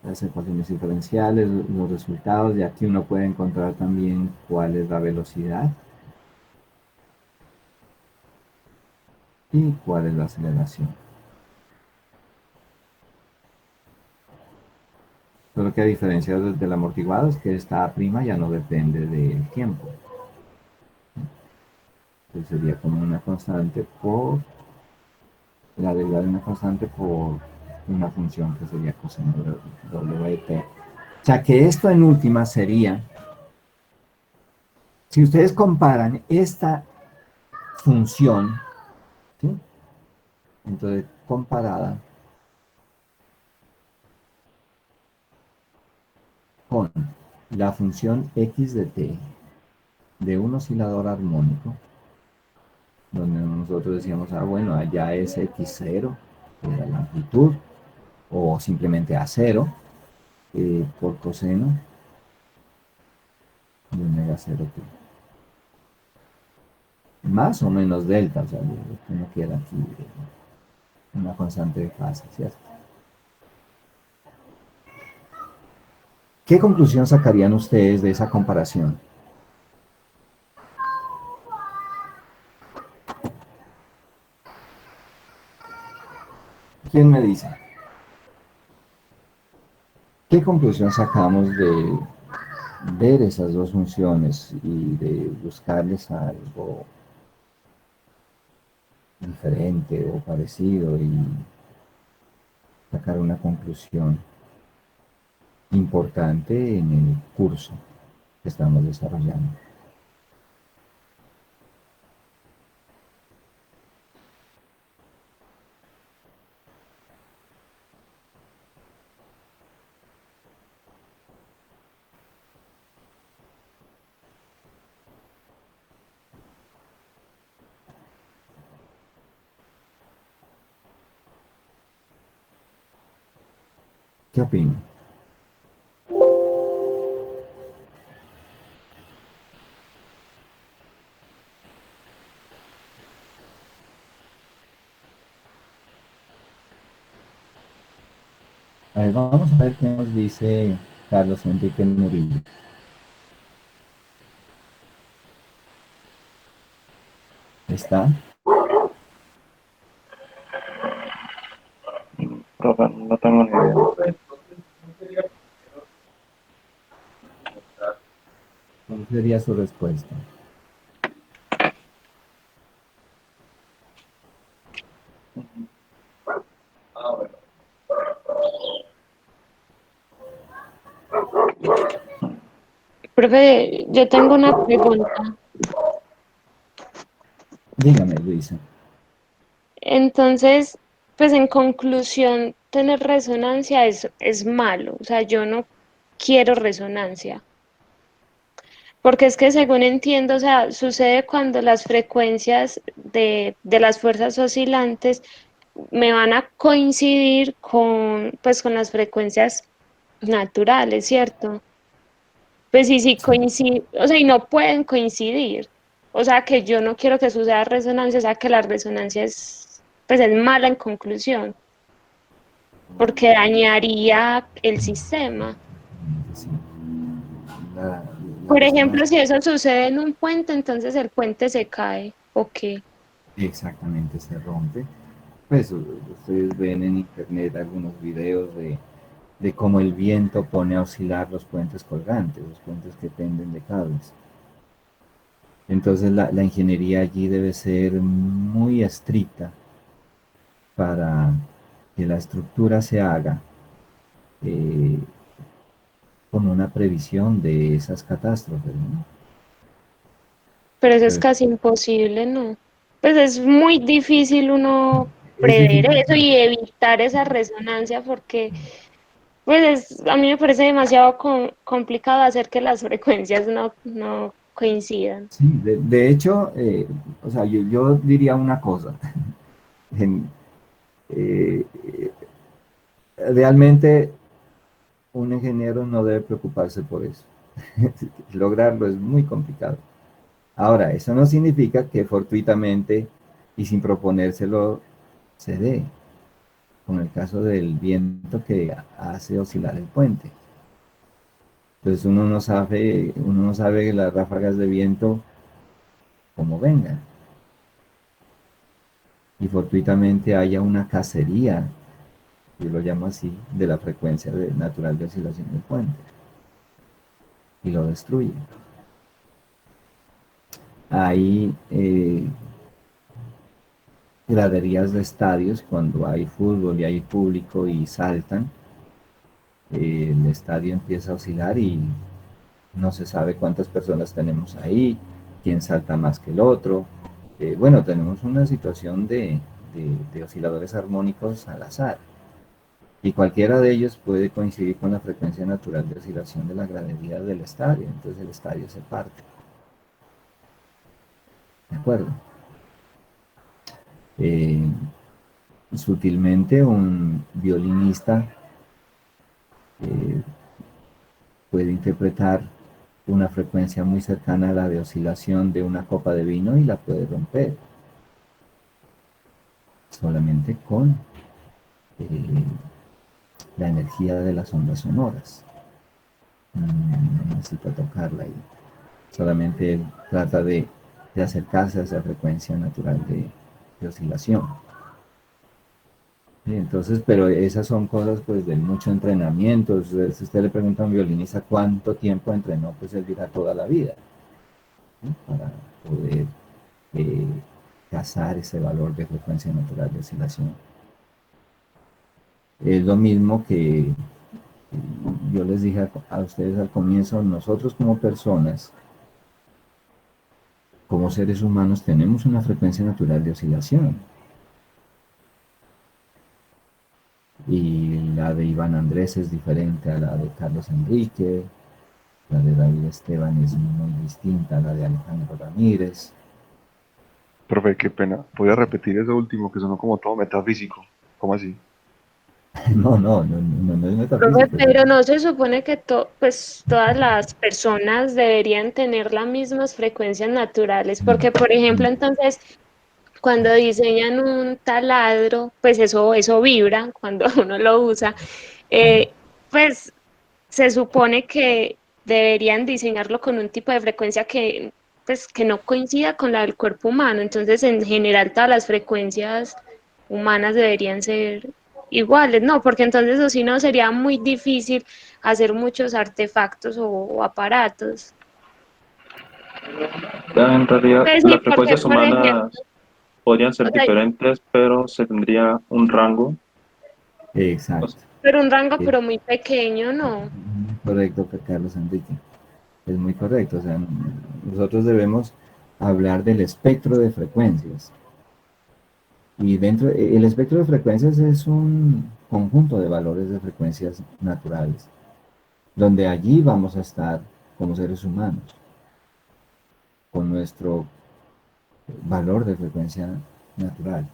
las ecuaciones diferenciales, los resultados, y aquí uno puede encontrar también cuál es la velocidad y cuál es la aceleración. Solo que a diferencia del amortiguado es que esta A' ya no depende del tiempo. Entonces sería como una constante por la derivada de una constante por una función que sería coseno de WT. O sea que esto en última sería, si ustedes comparan esta función, ¿sí? Entonces comparada con la función x de t de un oscilador armónico, donde nosotros decíamos, bueno, allá es x0, que era la amplitud, o simplemente a0 por coseno de omega 0t. Más o menos delta, o sea, lo que uno quiera aquí, una constante de fase, ¿cierto? ¿Qué conclusión sacarían ustedes de esa comparación? ¿Quién me dice? ¿Qué conclusión sacamos de ver esas dos funciones y de buscarles algo diferente o parecido y sacar una conclusión importante en el curso que estamos desarrollando? ¿Qué opinan? A ver, vamos a ver qué nos dice Carlos Enrique Murillo. ¿Está? Profe, no tengo ni idea. ¿Cuál sería su respuesta? Profe, yo tengo una pregunta. Dígame, Luisa. Entonces, pues en conclusión, tener resonancia es malo. O sea, yo no quiero resonancia. Porque es que según entiendo, o sea, sucede cuando las frecuencias de las fuerzas oscilantes me van a coincidir pues, con las frecuencias naturales, ¿cierto? Pues sí, sí Sí. coinciden, o sea, y no pueden coincidir. O sea, que yo no quiero que suceda resonancia, o sea, que la resonancia pues es mala en conclusión, porque dañaría el sistema. Sí. La, la Por ejemplo, resonancia. si eso sucede en un puente, entonces el puente se cae, ¿ok? Exactamente, se rompe. Pues ustedes ven en internet algunos videos de cómo el viento pone a oscilar los puentes colgantes, los puentes que penden de cables. Entonces la ingeniería allí debe ser muy estricta para que la estructura se haga eh, con una previsión de esas catástrofes, ¿no? Pero eso es Pero casi imposible, ¿no? Pues es muy difícil uno es prever difícil. eso y evitar esa resonancia porque pues a mí me parece demasiado complicado hacer que las frecuencias no coincidan. Sí, de hecho, o sea, yo diría una cosa. En- eh, realmente un ingeniero no debe preocuparse por eso. Lograrlo es muy complicado. Ahora, eso no significa que fortuitamente y sin proponérselo se dé, como el caso del viento que hace oscilar el puente. Entonces uno no sabe las ráfagas de viento como vengan. Y fortuitamente haya una cacería, yo lo llamo así, de la frecuencia natural de oscilación del puente. Y lo destruye. Hay graderías de estadios cuando hay fútbol y hay público y saltan. El estadio empieza a oscilar y no se sabe cuántas personas tenemos ahí, quién salta más que el otro. Bueno, tenemos una situación de osciladores armónicos al azar y cualquiera de ellos puede coincidir con la frecuencia natural de oscilación de la gradería del estadio, entonces el estadio se parte. ¿De acuerdo? Eh, Sutilmente un violinista eh, puede interpretar una frecuencia muy cercana a la de oscilación de una copa de vino y la puede romper solamente con eh, la energía de las ondas sonoras. No necesita tocarla y solamente él trata de acercarse a esa frecuencia natural de oscilación. Entonces, pero esas son cosas pues de mucho entrenamiento. Si usted le pregunta a un violinista cuánto tiempo entrenó, pues él dirá toda la vida, ¿no? Para poder eh, cazar ese valor de frecuencia natural de oscilación. Es lo mismo que yo les dije a ustedes al comienzo, nosotros como personas, como seres humanos, tenemos una frecuencia natural de oscilación. Y la de Iván Andrés es diferente a la de Carlos Enrique, la de David Esteban es muy distinta a la de Alejandro Ramírez. Profe, qué pena. ¿Podría repetir eso último que sonó como todo metafísico? ¿Cómo así? No es Profe, metafísico. pero no se supone que pues todas las personas deberían tener las mismas frecuencias naturales, porque por ejemplo, entonces, cuando diseñan un taladro, pues eso vibra cuando uno lo usa, pues se supone que deberían diseñarlo con un tipo de frecuencia que, pues, que no coincida con la del cuerpo humano. Entonces, en general, todas las frecuencias humanas deberían ser iguales, ¿no? Porque entonces, o si no, sería muy difícil hacer muchos artefactos o aparatos. Ya en realidad Pues sí, las porque, frecuencias por ejemplo, humanas podrían ser o sea, diferentes, pero se tendría un rango. O sea, Exacto. pero un rango, Es pero muy pequeño, ¿no? correcto, Carlos Enrique. Es muy correcto. O sea, nosotros debemos hablar del espectro de frecuencias. Y dentro, el espectro de frecuencias es un conjunto de valores de frecuencias naturales, donde allí vamos a estar como seres humanos, con nuestro valor de frecuencia natural.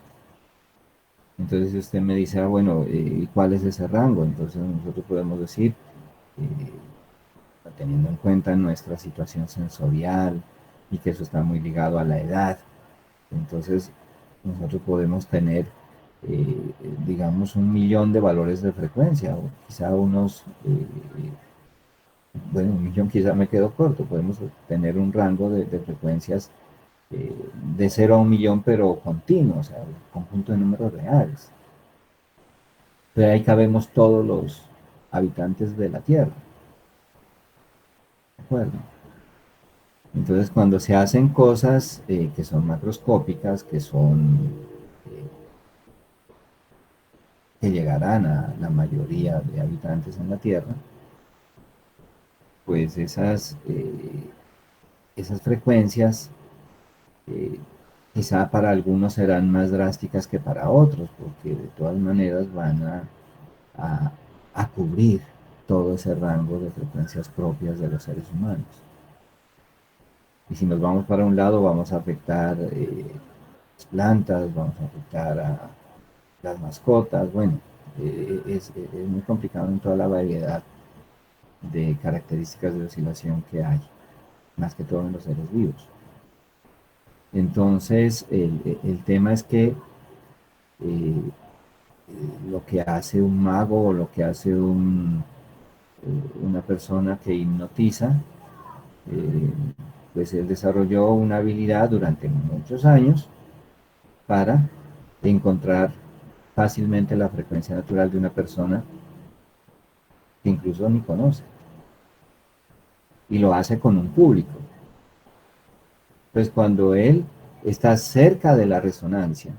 Entonces, si usted me dice, bueno, ¿y cuál es ese rango? Entonces nosotros podemos decir, teniendo en cuenta nuestra situación sensorial y que eso está muy ligado a la edad, entonces nosotros podemos tener, digamos, 1.000.000 de valores de frecuencia, o quizá unos, bueno, 1.000.000 quizá me quedo corto, podemos tener un rango de frecuencias de 0 a 1.000.000, pero continuo, o sea, un conjunto de números reales. Entonces ahí cabemos todos los habitantes de la Tierra, ¿de acuerdo? Entonces cuando se hacen cosas que son macroscópicas, eh, que llegarán a la mayoría de habitantes en la Tierra, pues esas frecuencias eh, quizá para algunos serán más drásticas que para otros, porque de todas maneras van a, a cubrir todo ese rango de frecuencias propias de los seres humanos. Y si nos vamos para un lado, vamos a afectar las plantas, vamos a afectar a las mascotas, bueno, es muy complicado en toda la variedad de características de oscilación que hay, más que todo en los seres vivos. Entonces, el tema es que lo que hace un mago o lo que hace una persona que hipnotiza, pues él desarrolló una habilidad durante muchos años para encontrar fácilmente la frecuencia natural de una persona que incluso ni conoce. Y lo hace con un público. Pues cuando él está cerca de la resonancia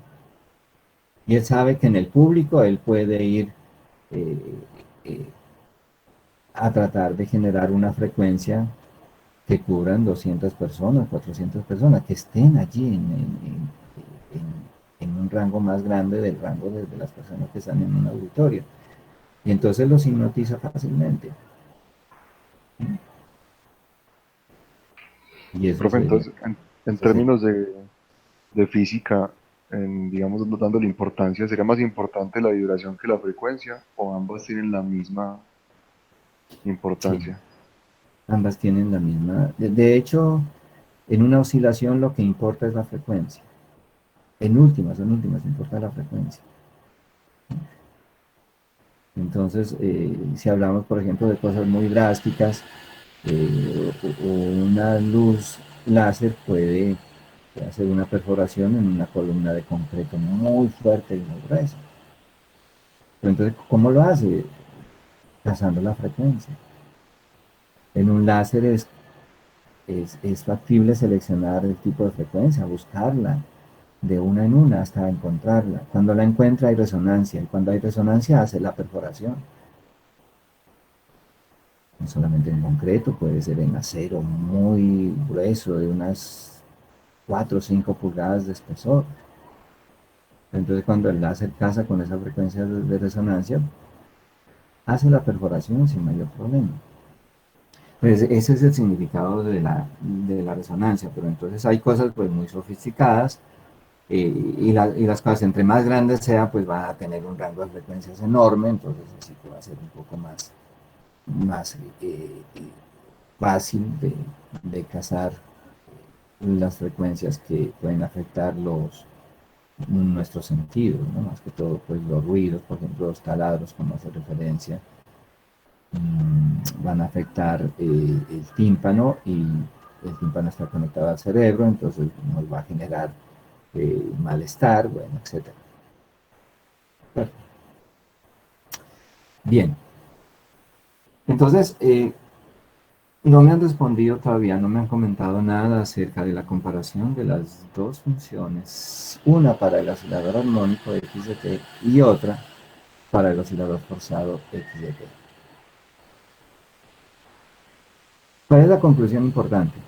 y él sabe que en el público él puede ir eh, eh, a tratar de generar una frecuencia que cubran 200 personas, 400 personas, que estén allí en un rango más grande del rango de las personas que están en un auditorio. Y entonces los hipnotiza fácilmente. Y eso Profe, sería, entonces, en eso sería. términos de física, digamos, dándole importancia, ¿sería más importante la vibración que la frecuencia o ambas tienen la misma Sí, importancia? ambas tienen la misma. De hecho, en una oscilación lo que importa es la frecuencia. En últimas, importa la frecuencia. Entonces, si hablamos, por ejemplo, de cosas muy drásticas, o una luz láser puede hacer una perforación en una columna de concreto muy fuerte y muy gruesa. Pero entonces, ¿cómo lo hace? Pasando la frecuencia. En un láser es factible seleccionar el tipo de frecuencia, buscarla de una en una hasta encontrarla. Cuando la encuentra hay resonancia y cuando hay resonancia hace la perforación. No solamente en concreto, puede ser en acero muy grueso, de unas 4 o 5 pulgadas de espesor. Entonces cuando el láser casa con esa frecuencia de resonancia, hace la perforación sin mayor problema. Pues ese es el significado de la resonancia, pero entonces hay cosas pues muy sofisticadas, y las cosas entre más grandes sean pues van a tener un rango de frecuencias enorme, entonces así que va a ser un poco más fácil de cazar las frecuencias que pueden afectar nuestros sentidos, ¿no? Más que todo pues los ruidos, por ejemplo los taladros como hace referencia, van a afectar el tímpano, y el tímpano está conectado al cerebro, entonces nos va a generar malestar, bueno, etc. Bien, entonces no me han respondido todavía, no me han comentado nada acerca de la comparación de las dos funciones, una para el oscilador armónico X de T y otra para el oscilador forzado X de T. ¿Cuál es la conclusión importante?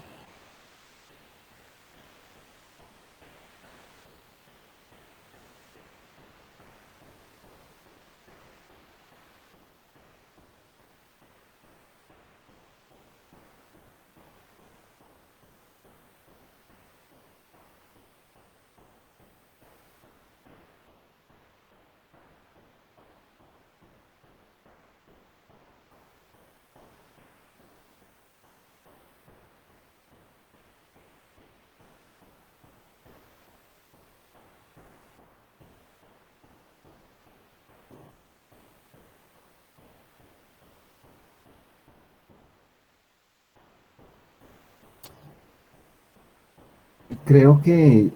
Creo que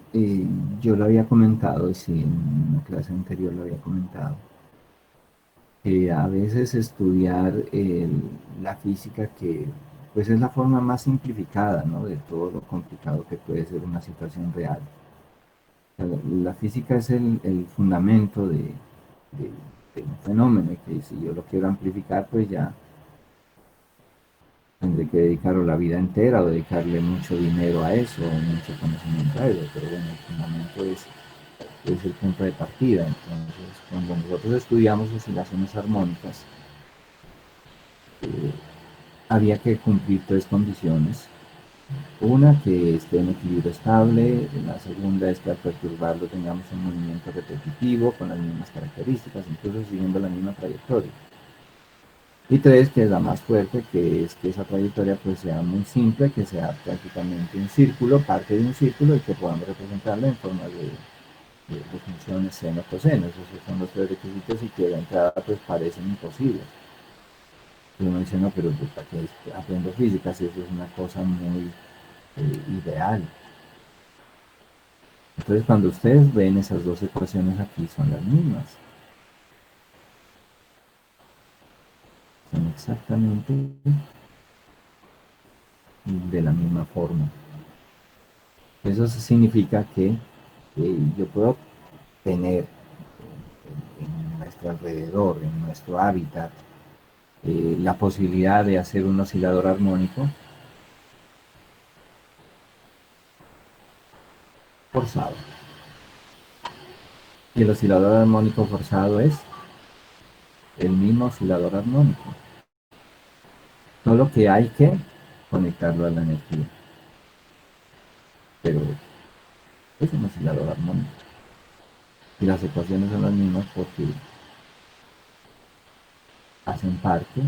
yo lo había comentado, sí, en una clase anterior lo había comentado, que a veces estudiar la física, que pues es la forma más simplificada, ¿no? De todo lo complicado que puede ser una situación real. La física es el fundamento de un fenómeno, y que si yo lo quiero amplificar, pues ya tendré que dedicarlo la vida entera o dedicarle mucho dinero a eso, o mucho conocimiento a eso, pero bueno, el fundamento es el punto de partida. Entonces, cuando nosotros estudiamos oscilaciones armónicas, eh, había que cumplir tres condiciones. Una, que esté en equilibrio estable; la segunda es que al perturbarlo tengamos un movimiento repetitivo con las mismas características, incluso siguiendo la misma trayectoria. Y 3, que es la más fuerte, que es que esa trayectoria pues sea muy simple, que sea prácticamente un círculo, parte de un círculo, y que podamos representarla en forma de funciones seno coseno. Esos son los 3 requisitos y que de entrada pues parecen imposibles. Y uno dice, no, pero pues, ¿para qué aprendo física si eso es una cosa muy ideal? Entonces cuando ustedes ven esas dos ecuaciones aquí son las mismas. Son exactamente de la misma forma. Eso significa que yo puedo tener en nuestro alrededor, en nuestro hábitat, la posibilidad de hacer un oscilador armónico forzado. Y el oscilador armónico forzado es el mismo oscilador armónico. Solo que hay que conectarlo a la energía. Pero es un oscilador armónico. Y las ecuaciones son las mismas porque hacen parte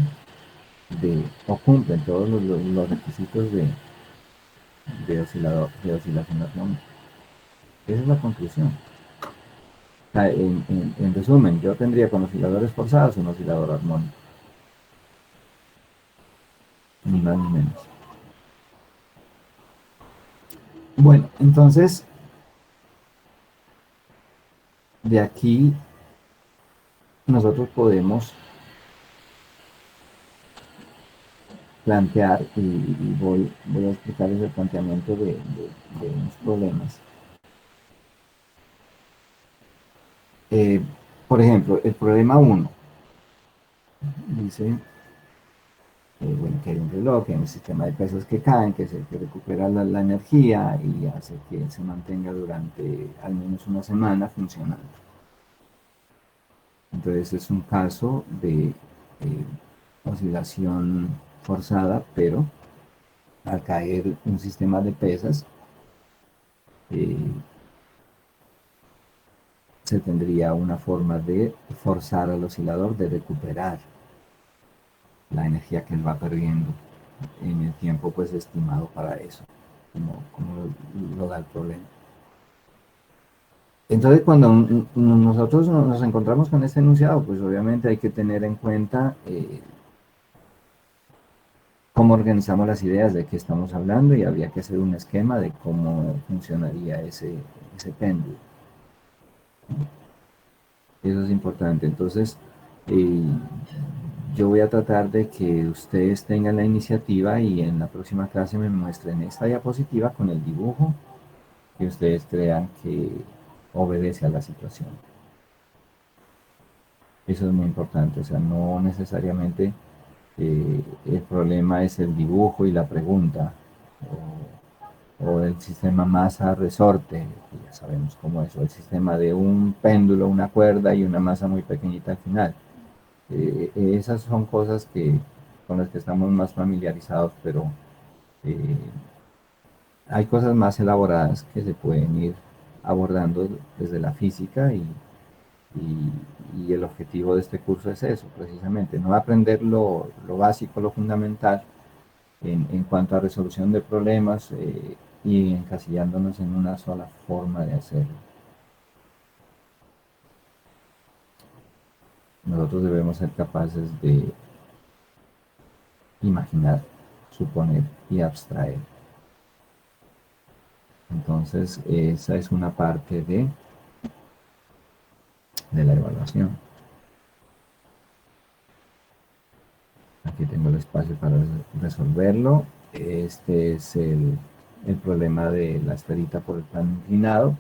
de, o cumplen todos los requisitos de oscilación armónica. Esa es la conclusión. O sea, en resumen, yo tendría con osciladores forzados un oscilador armónico. Ni más ni menos. Bueno, entonces, de aquí nosotros podemos plantear, y voy a explicarles el planteamiento de unos problemas. Por ejemplo, el problema 1 dice bueno, que hay un reloj, que hay un sistema de pesas que caen, que es el que recupera la energía y hace que se mantenga durante al menos una semana funcionando. Entonces es un caso de oscilación forzada, pero al caer un sistema de pesas, se tendría una forma de forzar al oscilador de recuperar la energía que él va perdiendo en el tiempo pues estimado para eso, como lo da el problema. Entonces cuando nosotros nos encontramos con este enunciado, pues obviamente hay que tener en cuenta cómo organizamos las ideas de qué estamos hablando y habría que hacer un esquema de cómo funcionaría ese péndulo. Eso es importante. Entonces, yo voy a tratar de que ustedes tengan la iniciativa y en la próxima clase me muestren esta diapositiva con el dibujo que ustedes crean que obedece a la situación. Eso es muy importante, o sea, no necesariamente el problema es el dibujo y la pregunta, o el sistema masa-resorte, que ya sabemos cómo es, o el sistema de un péndulo, una cuerda y una masa muy pequeñita al final. Esas son cosas con las que estamos más familiarizados, pero hay cosas más elaboradas que se pueden ir abordando desde la física y el objetivo de este curso es eso, precisamente, no aprender lo básico, lo fundamental en cuanto a resolución de problemas y encasillándonos en una sola forma de hacerlo. Nosotros debemos ser capaces de imaginar, suponer y abstraer. Entonces, esa es una parte de la evaluación. Aquí tengo el espacio para resolverlo. Este es el problema de la esferita por el plano inclinado,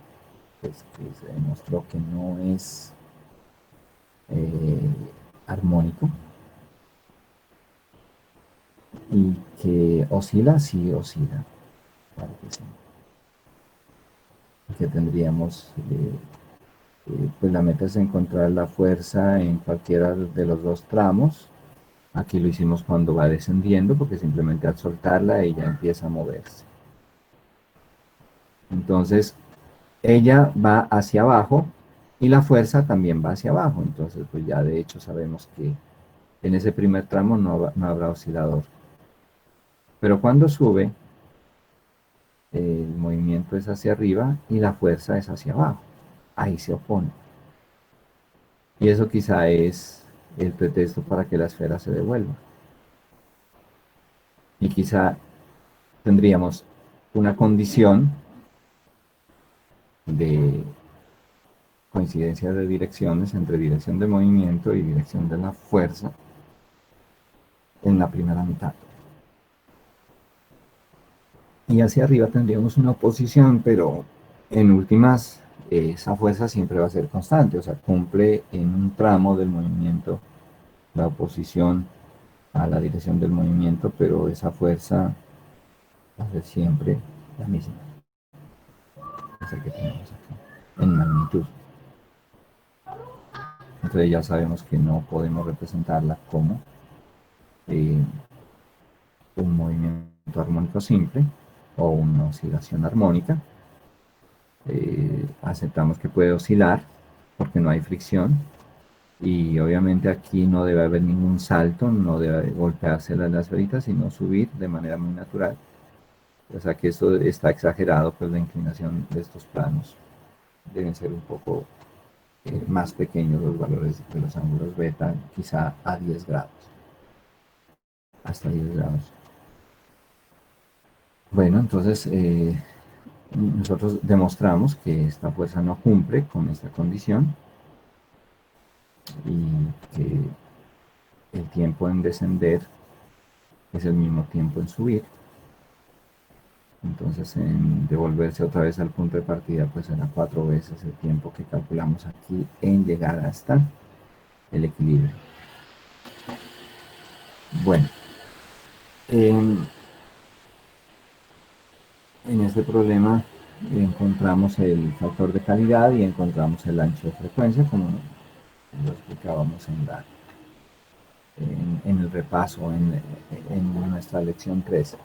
pues, que se demostró que no es armónico y que oscila, sí oscila, claro que sí. Que tendríamos, pues la meta es encontrar la fuerza en cualquiera de los dos tramos. Aquí lo hicimos cuando va descendiendo, porque simplemente al soltarla ella empieza a moverse. Entonces, ella va hacia abajo y la fuerza también va hacia abajo. Entonces, pues ya de hecho sabemos que En ese primer tramo no habrá oscilador. Pero cuando sube, el movimiento es hacia arriba y la fuerza es hacia abajo. Ahí se opone. Y eso quizá es el pretexto para que la esfera se devuelva. Y quizá tendríamos una condición de coincidencia de direcciones entre dirección de movimiento y dirección de la fuerza en la primera mitad. Y hacia arriba tendríamos una oposición, pero en últimas esa fuerza siempre va a ser constante, o sea, cumple en un tramo del movimiento la oposición a la dirección del movimiento, pero esa fuerza va a ser siempre la misma. Es el que tenemos aquí, en magnitud. Entonces ya sabemos que no podemos representarla como un movimiento armónico simple o una oscilación armónica. Aceptamos que puede oscilar porque no hay fricción y obviamente aquí no debe haber ningún salto, no debe golpearse las esferitas, sino subir de manera muy natural. O sea que esto está exagerado, pues la inclinación de estos planos deben ser un poco más pequeños los valores de los ángulos beta, quizá a 10 grados, hasta 10 grados. Bueno, entonces nosotros demostramos que esta fuerza no cumple con esta condición y que el tiempo en descender es el mismo tiempo en subir. Entonces en devolverse otra vez al punto de partida pues será 4 veces el tiempo que calculamos aquí en llegar hasta el equilibrio. Bueno, en este problema encontramos el factor de calidad y encontramos el ancho de frecuencia, como lo explicábamos en el repaso en nuestra lección 13.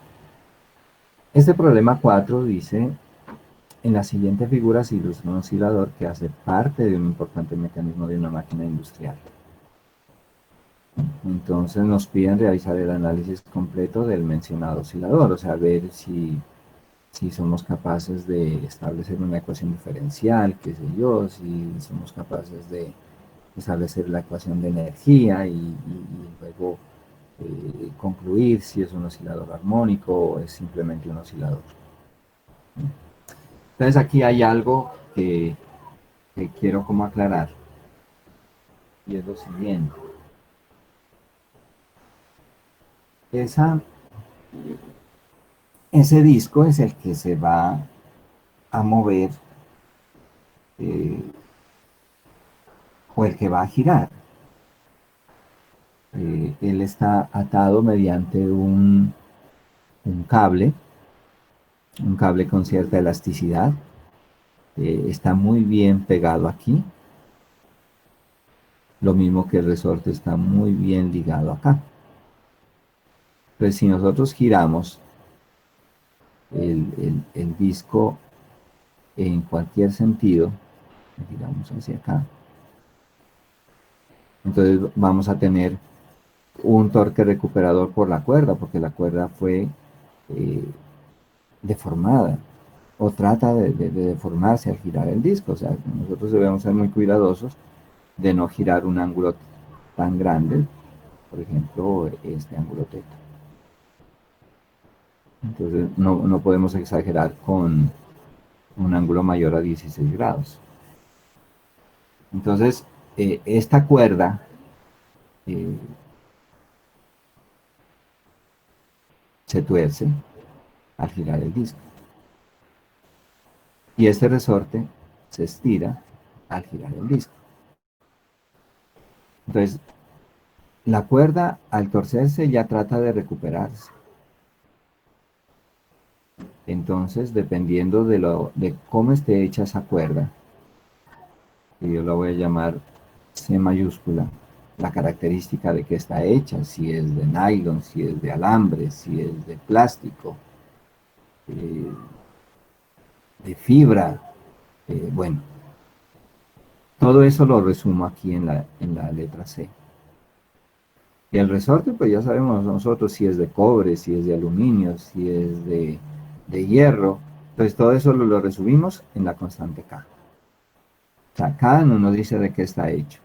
Este problema 4 dice: en la siguiente figura se ilustra un oscilador que hace parte de un importante mecanismo de una máquina industrial. Entonces nos piden realizar el análisis completo del mencionado oscilador, o sea, ver si somos capaces de establecer una ecuación diferencial, qué sé yo, si somos capaces de establecer la ecuación de energía y luego concluir si es un oscilador armónico o es simplemente un oscilador. Entonces aquí hay algo que quiero como aclarar, y es lo siguiente. Ese disco es el que se va a mover o el que va a girar. Él está atado mediante un cable con cierta elasticidad. Está muy bien pegado aquí. Lo mismo que el resorte está muy bien ligado acá. Entonces, si nosotros giramos el disco en cualquier sentido, giramos hacia acá, entonces vamos a tener un torque recuperador por la cuerda, porque la cuerda fue deformada o trata de deformarse al girar el disco. O sea, nosotros debemos ser muy cuidadosos de no girar un ángulo tan grande, por ejemplo, este ángulo θ. Entonces no podemos exagerar con un ángulo mayor a 16 grados. Entonces, esta cuerda se tuerce al girar el disco. Y este resorte se estira al girar el disco. Entonces, la cuerda al torcerse ya trata de recuperarse. Entonces, dependiendo de cómo esté hecha esa cuerda, y yo la voy a llamar C mayúscula, la característica de que está hecha, si es de nylon, si es de alambre, si es de plástico, de fibra, bueno, todo eso lo resumo aquí en la letra C. Y el resorte, pues ya sabemos nosotros si es de cobre, si es de aluminio, si es de hierro. Entonces todo eso lo resumimos en la constante K. O sea, K no nos dice de qué está hecho.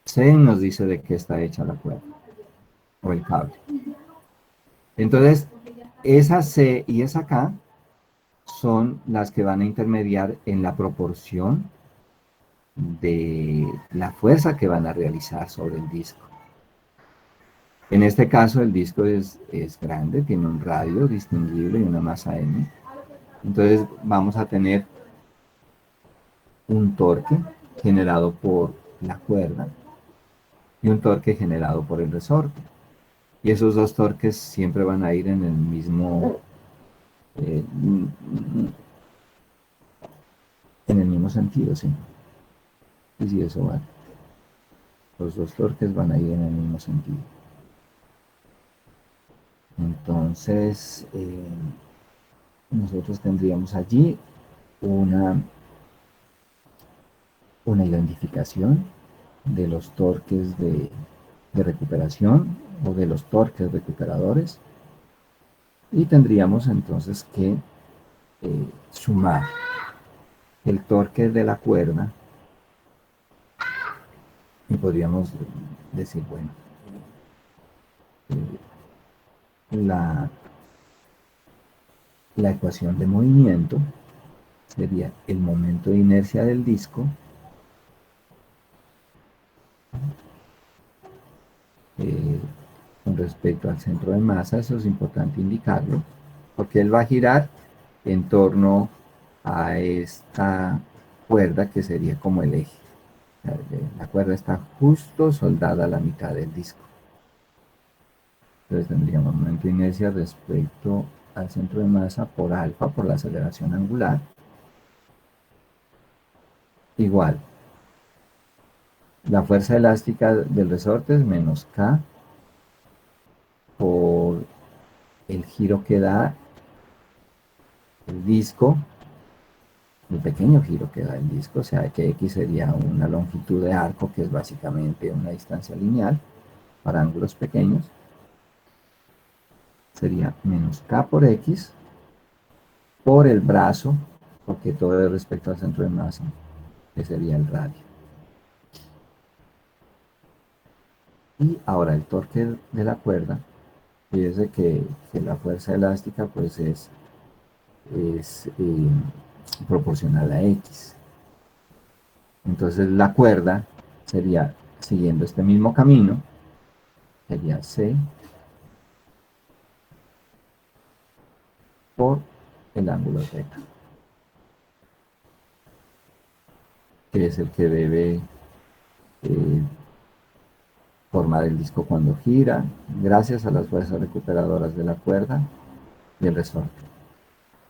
C nos dice de qué está hecha la cuerda o el cable. Entonces, esa C y esa K son las que van a intermediar en la proporción de la fuerza que van a realizar sobre el disco. En este caso el disco es grande, tiene un radio distinguible y una masa m. Entonces vamos a tener un torque generado por la cuerda y un torque generado por el resorte. Y esos dos torques siempre van a ir en el mismo sentido, sí. Y sí, eso va. Los dos torques van a ir en el mismo sentido. Entonces, nosotros tendríamos allí una identificación de los torques de recuperación o de los torques recuperadores y tendríamos entonces que sumar el torque de la cuerda y podríamos decir, bueno, la ecuación de movimiento sería el momento de inercia del disco con respecto al centro de masa. Eso es importante indicarlo, porque él va a girar en torno a esta cuerda que sería como el eje. La cuerda está justo soldada a la mitad del disco. Entonces tendríamos momento de inercia respecto al centro de masa por alfa, por la aceleración angular, igual la fuerza elástica del resorte es menos K por el giro que da el disco, el pequeño giro que da el disco, o sea que X sería una longitud de arco, que es básicamente una distancia lineal para ángulos pequeños. Sería menos K por X por el brazo, porque todo es respecto al centro de masa, que sería el radio. Y ahora el torque de la cuerda, fíjese que la fuerza elástica pues es proporcional a X. Entonces la cuerda sería, siguiendo este mismo camino, sería C por el ángulo recto, que es el que debe formar el disco cuando gira, gracias a las fuerzas recuperadoras de la cuerda y el resorte.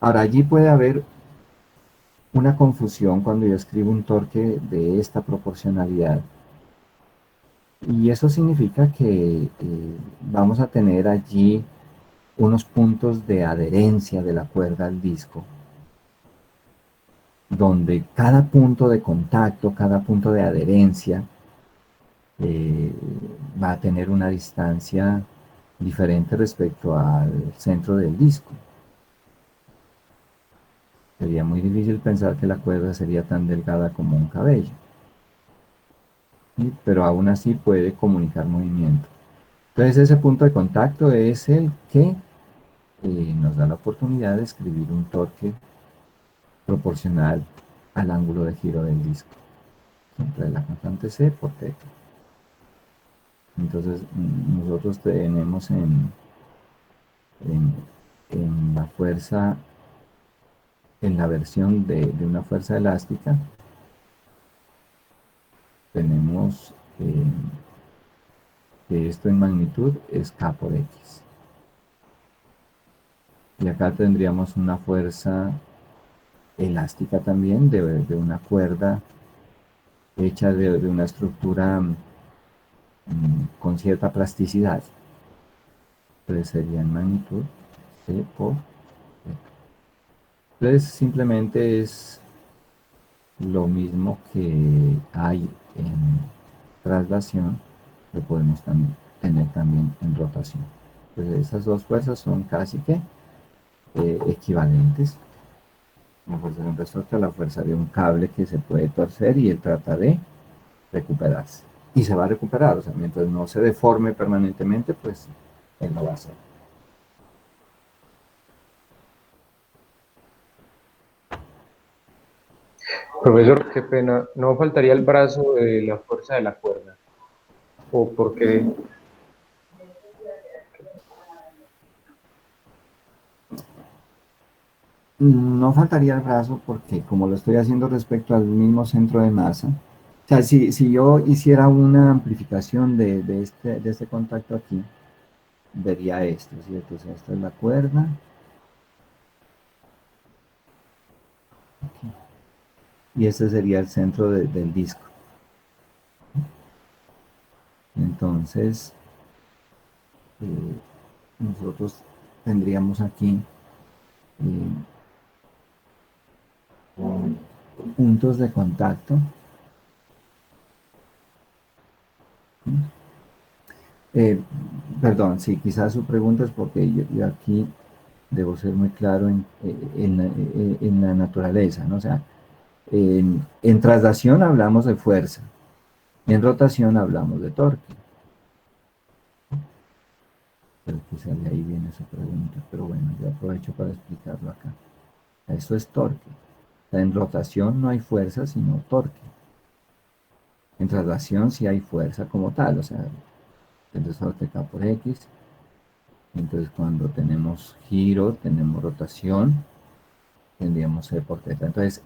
Ahora, allí puede haber una confusión cuando yo escribo un torque de esta proporcionalidad. Y eso significa que vamos a tener allí unos puntos de adherencia de la cuerda al disco, donde cada punto de contacto, cada punto de adherencia va a tener una distancia diferente respecto al centro del disco. Sería muy difícil pensar que la cuerda sería tan delgada como un cabello, ¿sí? Pero aún así puede comunicar movimiento. Entonces ese punto de contacto es el que nos da la oportunidad de escribir un torque proporcional al ángulo de giro del disco, entre la constante C por θ. Entonces nosotros tenemos en la fuerza, en la versión de una fuerza elástica, tenemos que esto en magnitud es K por X. Y acá tendríamos una fuerza elástica también de una cuerda hecha de una estructura con cierta plasticidad. Entonces sería en magnitud C por θ. Entonces simplemente es lo mismo que hay en traslación, lo podemos también tener también en rotación. Entonces esas dos fuerzas son casi que equivalentes. La fuerza de un resorte a la fuerza de un cable que se puede torcer y él trata de recuperarse. Y se va a recuperar, o sea, mientras no se deforme permanentemente, pues él lo va a hacer. Profesor, qué pena, ¿no faltaría el brazo de la fuerza de la cuerda? ¿O por qué? No faltaría el brazo porque como lo estoy haciendo respecto al mismo centro de masa, o sea, si yo hiciera una amplificación de este contacto aquí, vería esto, ¿cierto? O sea, esta es la cuerda. Aquí. Y este sería el centro del disco. Entonces, nosotros tendríamos aquí puntos de contacto. Perdón, sí, quizás su pregunta es porque yo aquí debo ser muy claro en la naturaleza, ¿no? O sea, en traslación hablamos de fuerza, en rotación hablamos de torque. Pero quizás de ahí viene su pregunta, pero bueno, yo aprovecho para explicarlo acá. Eso es torque. O sea, en rotación no hay fuerza, sino torque. En traslación sí hay fuerza como tal, o sea, el resorte K por X. Entonces cuando tenemos giro, tenemos rotación, tendríamos C por θ. Entonces,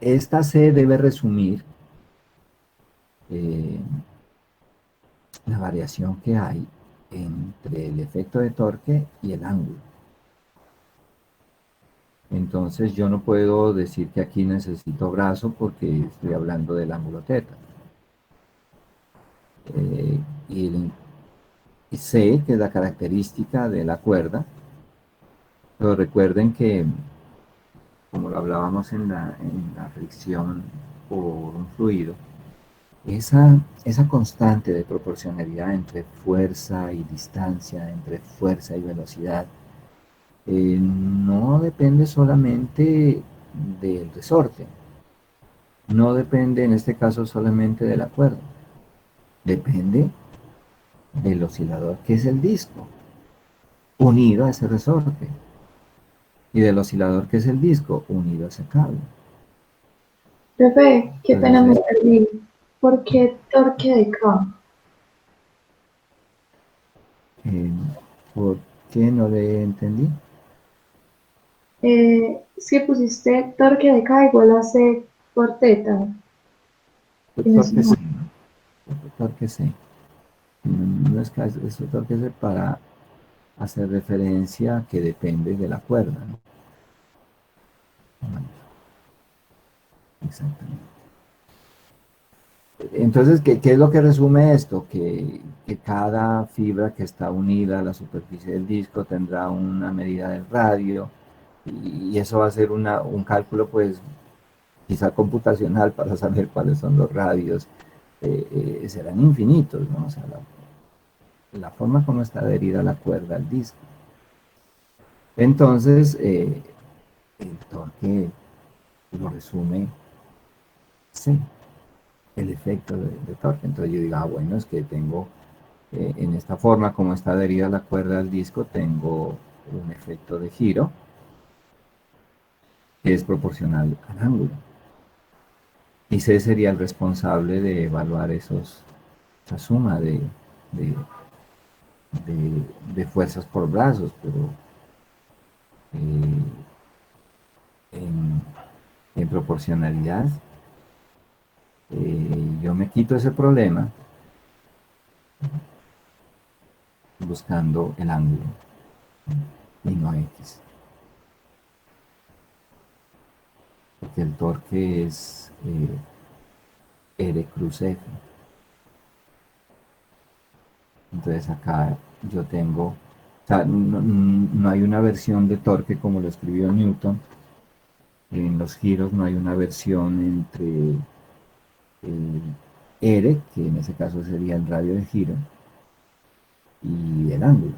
esta C debe resumir la variación que hay entre el efecto de torque y el ángulo. Entonces yo no puedo decir que aquí necesito brazo porque estoy hablando del ángulo θ. Y C, que es la característica de la cuerda, pero recuerden que, como lo hablábamos en la fricción por un fluido, esa constante de proporcionalidad entre fuerza y distancia, entre fuerza y velocidad, no depende solamente del resorte, no depende en este caso solamente de la cuerda, depende del oscilador que es el disco, unido a ese resorte, y del oscilador que es el disco, unido a ese cable. Profe, qué pena me Entonces, perdí. ¿Por qué torque de K? ¿por qué no le entendí? Es que pusiste torque de K igual a C por teta. Torque C, ¿no? Torque C. No es que es torque C para hacer referencia que depende de la cuerda, ¿no? Exactamente. Entonces, ¿qué es lo que resume esto? Que cada fibra que está unida a la superficie del disco tendrá una medida del radio y eso va a ser un cálculo, pues, quizá computacional para saber cuáles son los radios. Serán infinitos, ¿no? O sea, la forma como está adherida la cuerda al disco. Entonces, el torque lo resume C, el efecto de torque. Entonces yo digo, bueno, es que tengo, en esta forma como está adherida la cuerda al disco, tengo un efecto de giro que es proporcional al ángulo. Y C sería el responsable de evaluar esa suma de fuerzas por brazos, pero en proporcionalidad, yo me quito ese problema buscando el ángulo y no X. Porque el torque es R cruz F. Entonces acá yo tengo, o sea, no hay una versión de torque como lo escribió Newton. En los giros no hay una versión entre R, que en ese caso sería el radio de giro, y el ángulo.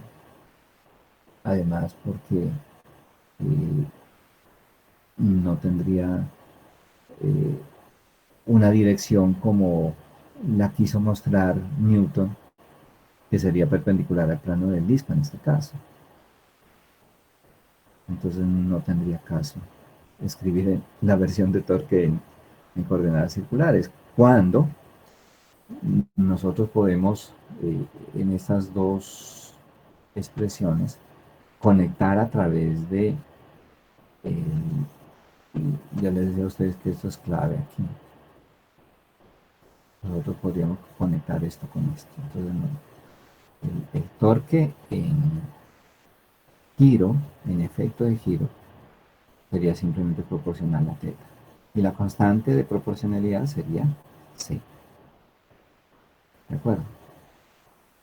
Además, porque no tendría una dirección como la quiso mostrar Newton, que sería perpendicular al plano del disco en este caso. Entonces no tendría caso escribir la versión de torque en coordenadas circulares, cuando nosotros podemos en estas dos expresiones conectar a través de, ya les decía a ustedes que esto es clave aquí, nosotros podríamos conectar esto con esto. Entonces el torque en giro, en efecto de giro, sería simplemente proporcional a θ. Y la constante de proporcionalidad sería C. ¿De acuerdo?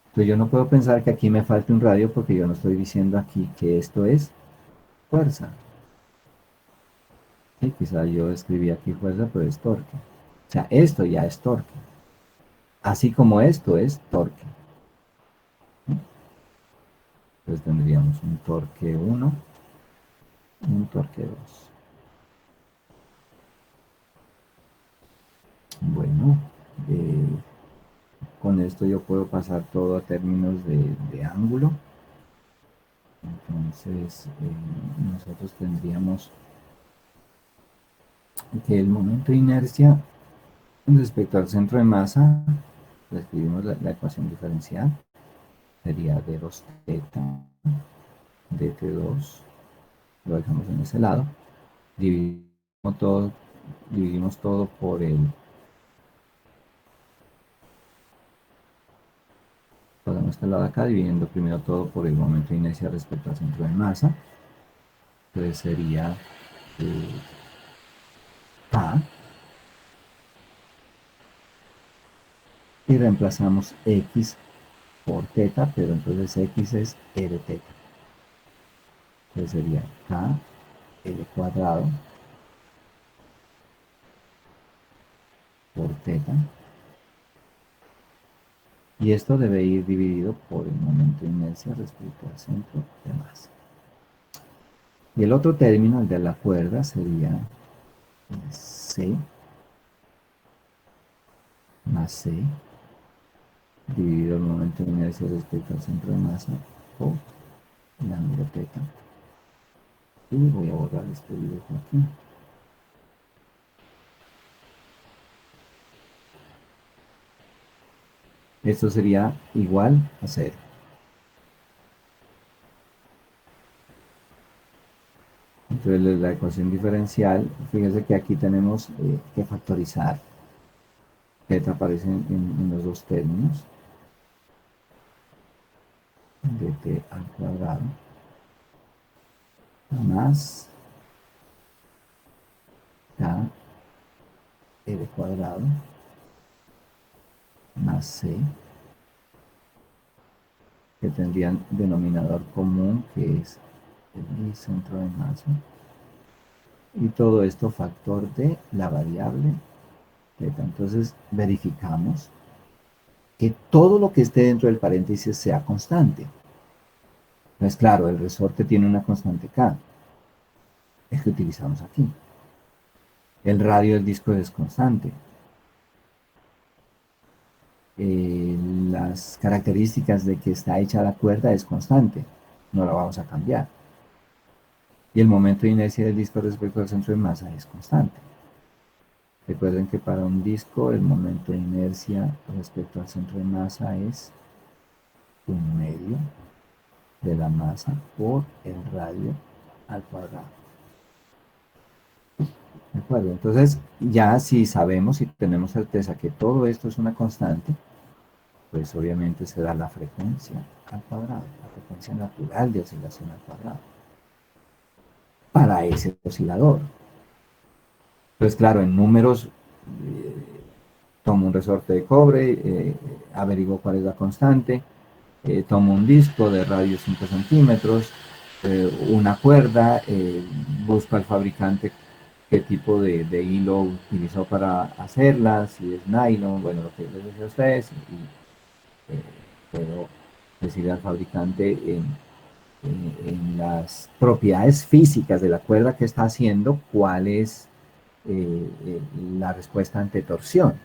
Entonces yo no puedo pensar que aquí me falte un radio porque yo no estoy diciendo aquí que esto es fuerza. Sí, quizá yo escribí aquí fuerza, pero es torque. O sea, esto ya es torque. Así como esto es torque. Entonces tendríamos un torque 1 y un torque 2. Bueno, con esto yo puedo pasar todo a términos de ángulo. Entonces nosotros tendríamos que el momento de inercia respecto al centro de masa, le escribimos la ecuación diferencial, sería d2 θ dt2, lo dejamos en ese lado, dividimos todo por pasamos este lado acá, dividiendo primero todo por el momento de inercia respecto al centro de masa. Entonces sería K, y reemplazamos X por θ, pero entonces X es E de θ. Entonces sería K L cuadrado por θ. Y esto debe ir dividido por el momento de inercia respecto al centro de masa. Y el otro término, el de la cuerda, sería C más C dividido el momento de inercia respecto al centro de masa por el ángulo θ. Y voy a borrar este dibujo aquí. Esto sería igual a 0. Entonces la ecuación diferencial, fíjense que aquí tenemos que factorizar. θ aparece en los dos términos. dt al cuadrado más k l cuadrado más c, que tendrían denominador común, que es el centro de masa, y todo esto factor de la variable θ. Entonces verificamos que todo lo que esté dentro del paréntesis sea constante. Pues claro, el resorte tiene una constante K, es que utilizamos aquí. El radio del disco es constante. Las características de que está hecha la cuerda es constante, no la vamos a cambiar. Y el momento de inercia del disco respecto al centro de masa es constante. Recuerden que para un disco el momento de inercia respecto al centro de masa es 1/2 de la masa por el radio al cuadrado. ¿De acuerdo? Entonces, ya si sabemos y tenemos certeza que todo esto es una constante, pues obviamente se da la frecuencia al cuadrado, la frecuencia natural de oscilación al cuadrado, para ese oscilador. Pues claro, en números, tomo un resorte de cobre, averiguo cuál es la constante, tomo un disco de radio 5 centímetros, una cuerda, busco al fabricante qué tipo de hilo utilizó para hacerla, si es nylon, bueno, lo que les decía a ustedes, y puedo decirle al fabricante en las propiedades físicas de la cuerda que está haciendo cuál es la respuesta ante torsión.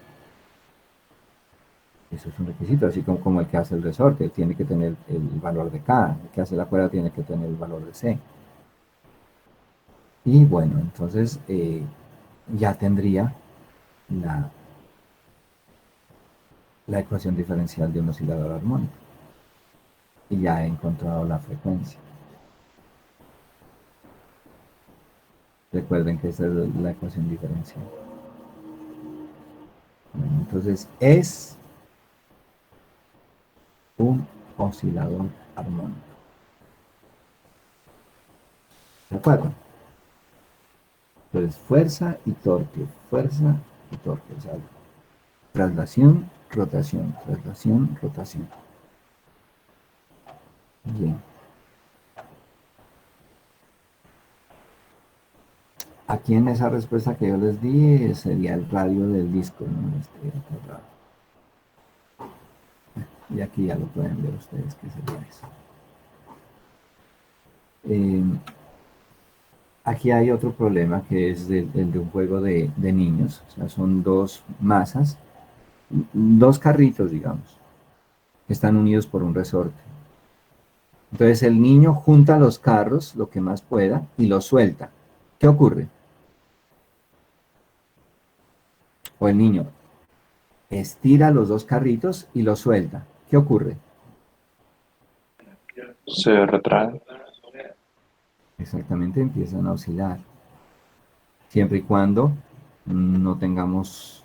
Eso es un requisito, así como el que hace el resorte, tiene que tener el valor de K, el que hace la cuerda tiene que tener el valor de C. Y bueno, entonces ya tendría la ecuación diferencial de un oscilador armónico. Y ya he encontrado la frecuencia. Recuerden que esa es la ecuación diferencial. Bueno, entonces es un oscilador armónico. ¿De acuerdo? Entonces fuerza y torque, fuerza y torque. O sea, traslación, rotación, traslación, rotación. Bien. Aquí en esa respuesta que yo les di sería el radio del disco, ¿no? Y aquí ya lo pueden ver ustedes que sería eso. Aquí hay otro problema que es el de un juego de niños. O sea, son dos masas, dos carritos, digamos, que están unidos por un resorte. Entonces el niño junta los carros lo que más pueda y los suelta. ¿Qué ocurre? O el niño estira los dos carritos y los suelta. ¿Qué ocurre? Se retrae. Exactamente, empiezan a oscilar. Siempre y cuando no tengamos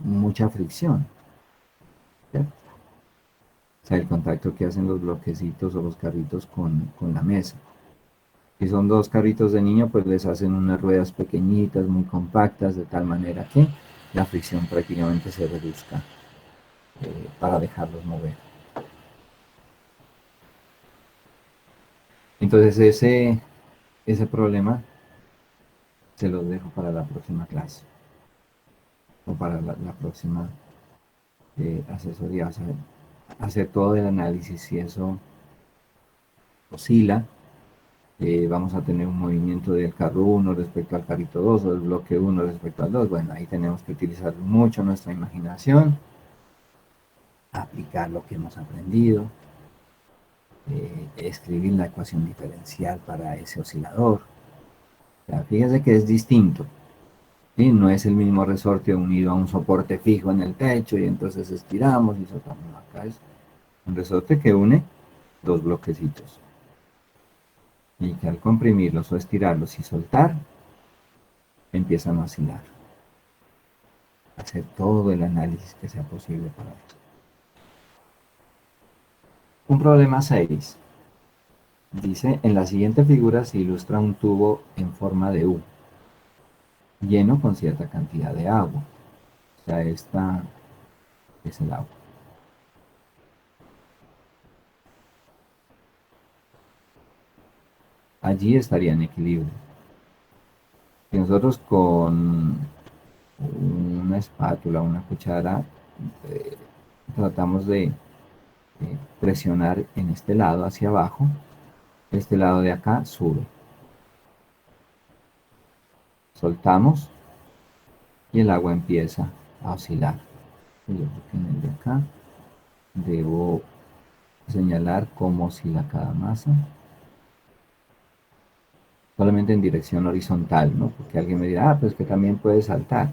mucha fricción. ¿Cierto? O sea, el contacto que hacen los bloquecitos o los carritos con la mesa. Si son dos carritos de niño, pues les hacen unas ruedas pequeñitas, muy compactas, de tal manera que la fricción prácticamente se reduzca para dejarlos mover. Entonces ese problema se los dejo para la próxima clase o para la próxima asesoría. O sea, hacer todo el análisis si eso oscila. Vamos a tener un movimiento del carro 1 respecto al carrito 2 o del bloque 1 respecto al 2. Bueno, ahí tenemos que utilizar mucho nuestra imaginación, aplicar lo que hemos aprendido, escribir la ecuación diferencial para ese oscilador. O sea, fíjense que es distinto. ¿Sí? No es el mismo resorte unido a un soporte fijo en el techo y entonces estiramos y soltamos. Acá es un resorte que une dos bloquecitos. Y que al comprimirlos o estirarlos y soltar, empiezan a oscilar. Hacer todo el análisis que sea posible para esto. Un problema 6. Dice, en la siguiente figura se ilustra un tubo en forma de U, lleno con cierta cantidad de agua. O sea, esta es el agua. Allí estaría en equilibrio. Si nosotros con una espátula, una cuchara, tratamos de presionar en este lado hacia abajo, este lado de acá sube. Soltamos y el agua empieza a oscilar. Yo creo que en el de acá debo señalar cómo oscila cada masa. Solamente en dirección horizontal, ¿no? Porque alguien me dirá, pues que también puede saltar.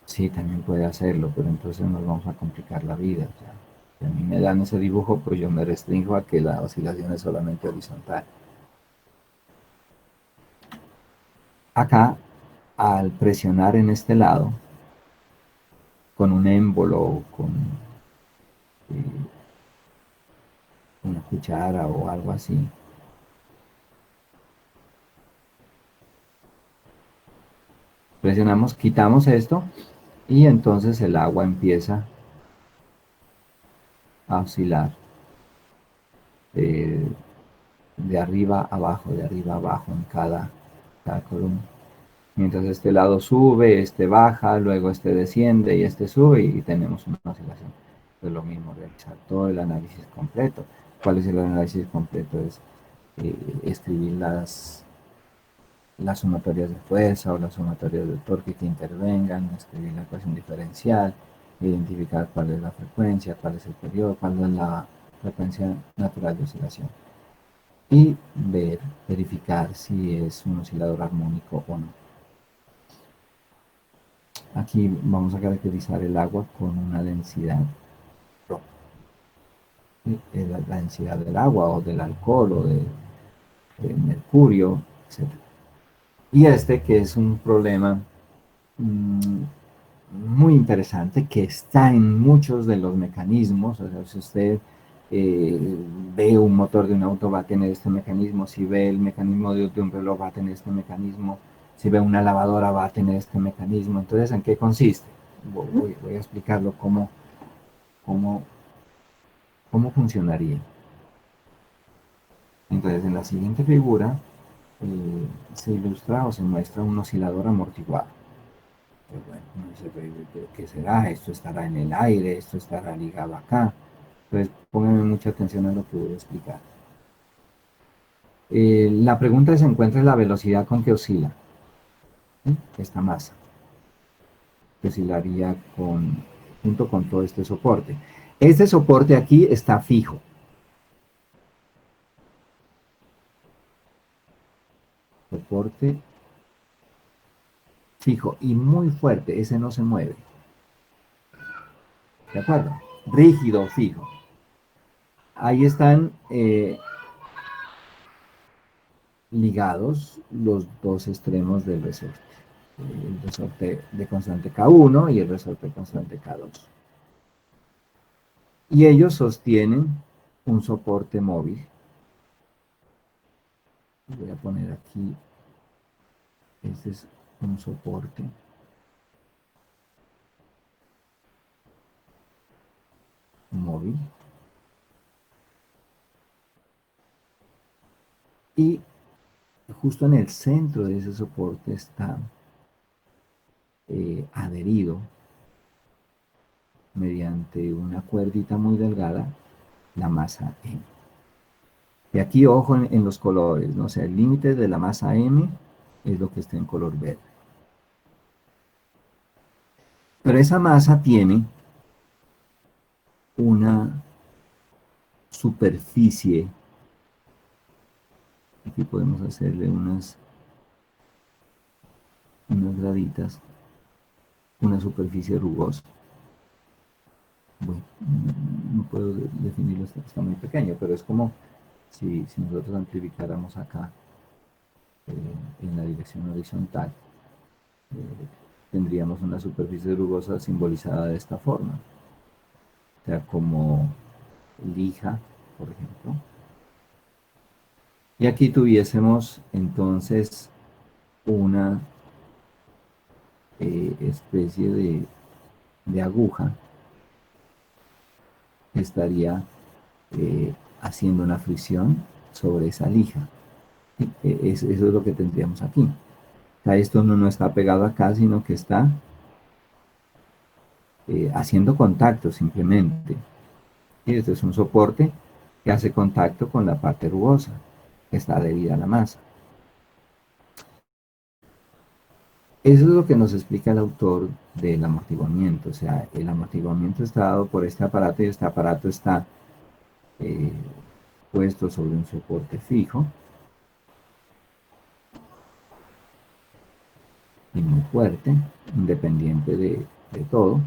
Sí, también puede hacerlo, pero entonces nos vamos a complicar la vida. O sea, si a mí me dan ese dibujo, pues yo me restringo a que la oscilación es solamente horizontal. Acá, al presionar en este lado, con un émbolo o con una cuchara o algo así, presionamos, quitamos esto y entonces el agua empieza a oscilar de arriba a abajo, de arriba a abajo en cada columna. Mientras este lado sube, este baja, luego este desciende y este sube y tenemos una oscilación. Entonces lo mismo, realizar todo el análisis completo. ¿Cuál es el análisis completo? Es escribir las sumatorias de fuerza o las sumatorias de torque que intervengan, escribir la ecuación diferencial, identificar cuál es la frecuencia, cuál es el periodo, cuál es la frecuencia natural de oscilación. Y verificar si es un oscilador armónico o no. Aquí vamos a caracterizar el agua con una densidad ρ. La densidad del agua o del alcohol o de mercurio, etc. Y este que es un problema muy interesante que está en muchos de los mecanismos. O sea, si usted ve un motor de un auto va a tener este mecanismo, si ve el mecanismo de un reloj va a tener este mecanismo, si ve una lavadora va a tener este mecanismo. Entonces, ¿en qué consiste? Voy a explicarlo cómo funcionaría. Entonces, en la siguiente figura se ilustra o se muestra un oscilador amortiguado. Pues bueno, uno dice, ¿qué será? Esto estará en el aire, esto estará ligado acá. Entonces, pónganme mucha atención a lo que voy a explicar. La pregunta es: ¿se encuentra la velocidad con que oscila? ¿Sí? Esta masa, que oscilaría junto con todo este soporte. Este soporte aquí está fijo. Soporte fijo y muy fuerte, ese no se mueve. ¿De acuerdo? Rígido, fijo. Ahí están ligados los dos extremos del resorte. El resorte de constante K1 y el resorte constante K2. Y ellos sostienen un soporte móvil. Voy a poner aquí, este es un soporte móvil. Y justo en el centro de ese soporte está adherido mediante una cuerdita muy delgada la masa M. Y aquí ojo en los colores, ¿no? O sea, el límite de la masa M es lo que está en color verde. Pero esa masa tiene una superficie, aquí podemos hacerle unas graditas, una superficie rugosa. Bueno, no puedo definirlo, está muy pequeño, pero es como si nosotros amplificáramos acá en la dirección horizontal, tendríamos una superficie rugosa simbolizada de esta forma. O sea, como lija, por ejemplo. Y aquí tuviésemos entonces una especie de aguja que estaría haciendo una fricción sobre esa lija. Eso es lo que tendríamos aquí. O sea, esto no está pegado acá, sino que está haciendo contacto simplemente. Y esto es un soporte que hace contacto con la parte rugosa, que está adherida a la masa. Eso es lo que nos explica el autor del amortiguamiento. O sea, el amortiguamiento está dado por este aparato y este aparato está puesto sobre un soporte fijo y muy fuerte, independiente de todo.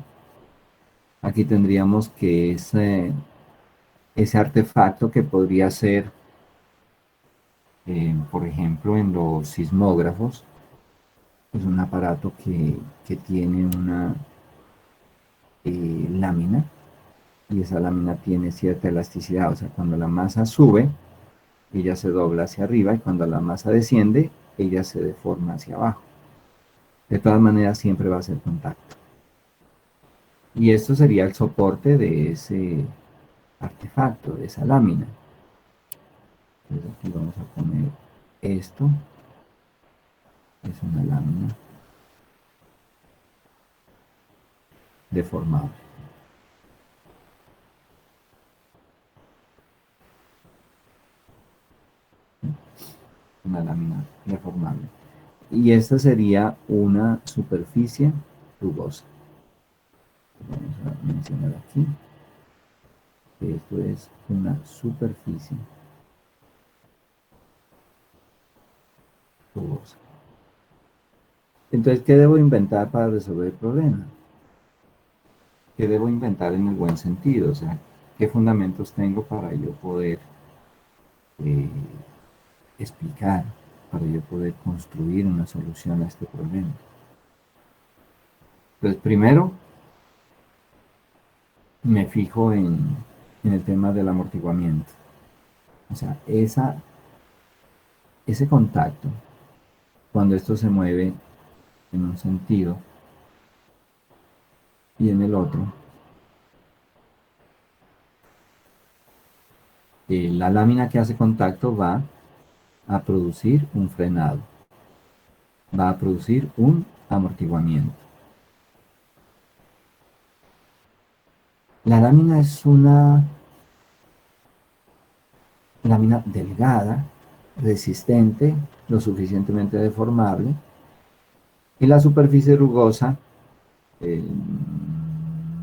Aquí tendríamos que ese artefacto que podría ser, por ejemplo, en los sismógrafos, es un aparato que tiene una lámina, y esa lámina tiene cierta elasticidad. O sea, cuando la masa sube, ella se dobla hacia arriba, y cuando la masa desciende, ella se deforma hacia abajo. De todas maneras, siempre va a ser contacto. Y esto sería el soporte de ese artefacto, de esa lámina. Entonces aquí vamos a poner esto. Es una lámina deformable. una lámina deformable. Y esta sería una superficie rugosa. Vamos a mencionar aquí que esto es una superficie rugosa. Entonces, ¿qué debo inventar para resolver el problema? ¿Qué debo inventar en el buen sentido? O sea, ¿qué fundamentos tengo para yo poder explicar, para yo poder construir una solución a este problema? Entonces, primero, me fijo en el tema del amortiguamiento. O sea, ese contacto, cuando esto se mueve en un sentido y en el otro, la lámina que hace contacto va a producir un frenado, va a producir un amortiguamiento. La lámina es una lámina delgada, resistente, lo suficientemente deformable, y la superficie rugosa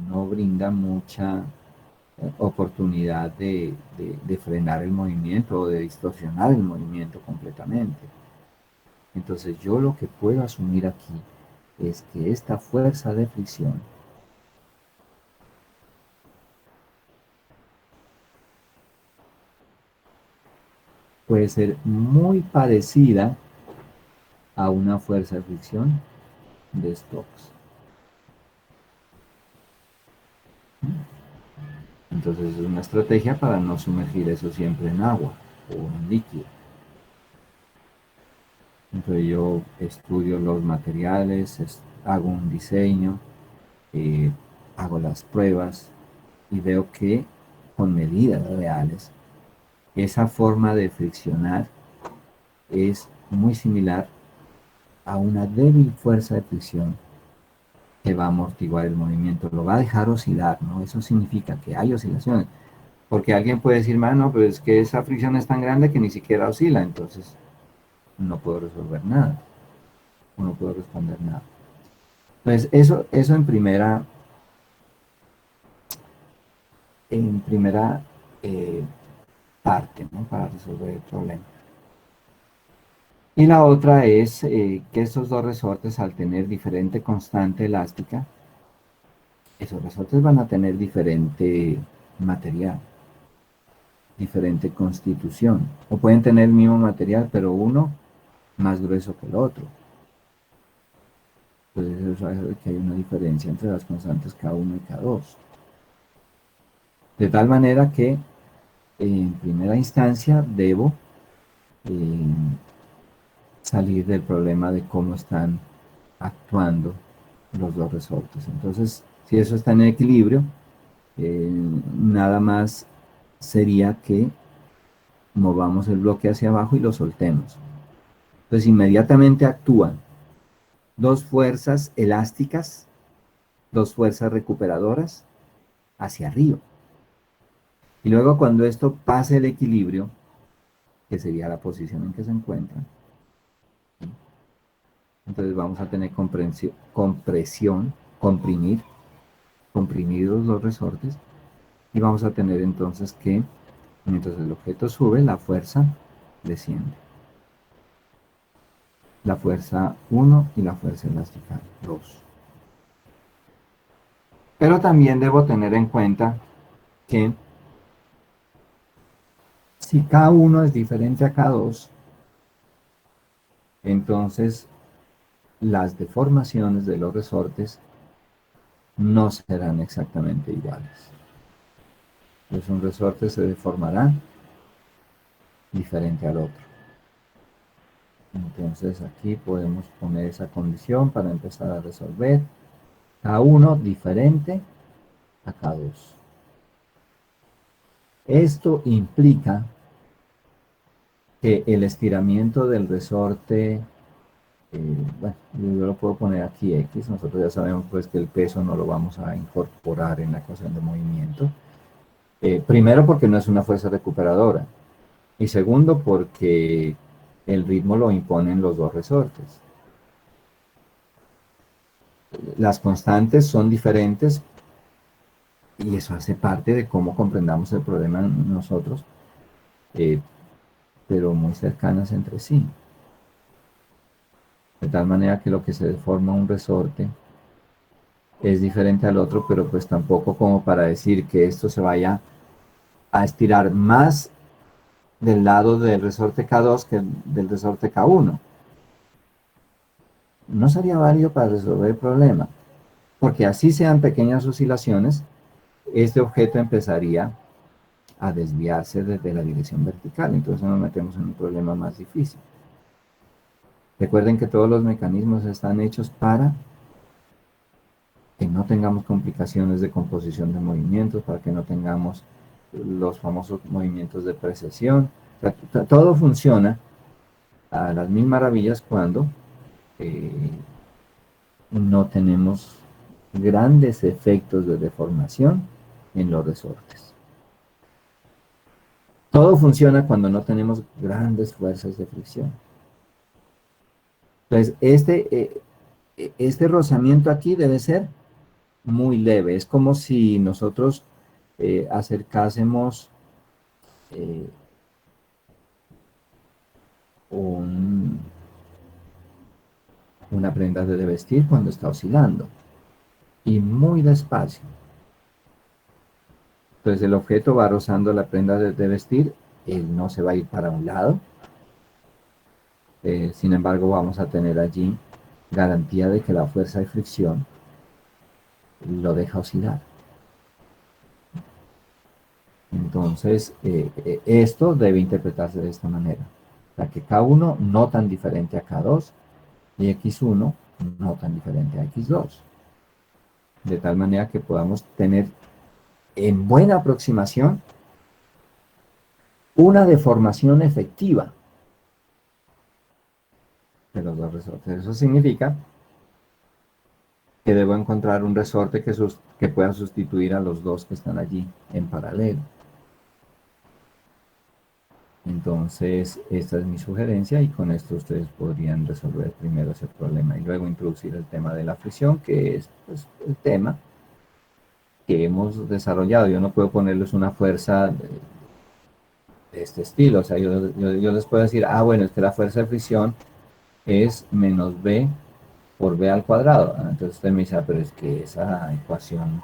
no brinda mucha oportunidad de frenar el movimiento o de distorsionar el movimiento completamente. Entonces yo lo que puedo asumir aquí es que esta fuerza de fricción puede ser muy parecida a una fuerza de fricción de Stokes. Entonces es una estrategia para no sumergir eso siempre en agua o en líquido. Entonces yo estudio los materiales, hago un diseño, hago las pruebas y veo que con medidas reales esa forma de friccionar es muy similar a una débil fuerza de fricción que va a amortiguar el movimiento, lo va a dejar oscilar, ¿no? Eso significa que hay oscilaciones, porque alguien puede decir, no, pero es que esa fricción es tan grande que ni siquiera oscila, entonces no puedo resolver nada, o no puedo responder nada. Entonces, eso en primera parte, ¿no? Para resolver el problema. Y la otra es que estos dos resortes, al tener diferente constante elástica, esos resortes van a tener diferente material, diferente constitución, o pueden tener el mismo material, pero uno más grueso que el otro. Entonces eso hace que hay una diferencia entre las constantes K1 y K2. De tal manera que en primera instancia debo salir del problema de cómo están actuando los dos resortes. Entonces, si eso está en equilibrio, nada más sería que movamos el bloque hacia abajo y lo soltemos. Entonces, inmediatamente actúan dos fuerzas elásticas, dos fuerzas recuperadoras hacia arriba. Y luego cuando esto pase el equilibrio, que sería la posición en que se encuentran, entonces vamos a tener compresión, comprimidos los resortes, y vamos a tener entonces que mientras el objeto sube, la fuerza desciende. La fuerza 1 y la fuerza elástica 2. Pero también debo tener en cuenta que si K1 es diferente a K2, entonces las deformaciones de los resortes no serán exactamente iguales. Entonces un resorte se deformará diferente al otro. Entonces aquí podemos poner esa condición para empezar a resolver. K1 diferente a K2. Esto implica que el estiramiento del resorte, bueno, yo lo puedo poner aquí X, nosotros ya sabemos pues que el peso no lo vamos a incorporar en la ecuación de movimiento. Primero porque no es una fuerza recuperadora, y segundo porque el ritmo lo imponen los dos resortes. Las constantes son diferentes y eso hace parte de cómo comprendamos el problema nosotros, pero muy cercanas entre sí. De tal manera que lo que se deforma un resorte es diferente al otro, pero pues tampoco como para decir que esto se vaya a estirar más del lado del resorte K2 que del resorte K1. No sería válido para resolver el problema, porque así sean pequeñas oscilaciones, este objeto empezaría a desviarse desde la dirección vertical, entonces nos metemos en un problema más difícil. Recuerden que todos los mecanismos están hechos para que no tengamos complicaciones de composición de movimientos, para que no tengamos los famosos movimientos de precesión. O sea, todo funciona a las mil maravillas cuando no tenemos grandes efectos de deformación en los resortes. Todo funciona cuando no tenemos grandes fuerzas de fricción. Entonces, este rozamiento aquí debe ser muy leve. Es como si nosotros acercásemos una prenda de vestir cuando está oscilando y muy despacio. Entonces el objeto va rozando la prenda de vestir, él no se va a ir para un lado. Sin embargo, vamos a tener allí garantía de que la fuerza de fricción lo deja oscilar. Entonces, esto debe interpretarse de esta manera. O sea, que K1 no tan diferente a K2 y X1 no tan diferente a X2. De tal manera que podamos tener en buena aproximación una deformación efectiva de los dos resortes. Eso significa que debo encontrar un resorte que pueda sustituir a los dos que están allí en paralelo. Entonces, esta es mi sugerencia y con esto ustedes podrían resolver primero ese problema y luego introducir el tema de la fricción, que es pues, el tema que hemos desarrollado. Yo no puedo ponerles una fuerza de este estilo. O sea, yo les puedo decir, bueno, es que la fuerza de fricción es menos B por B al cuadrado. Entonces usted me dice, pero es que esa ecuación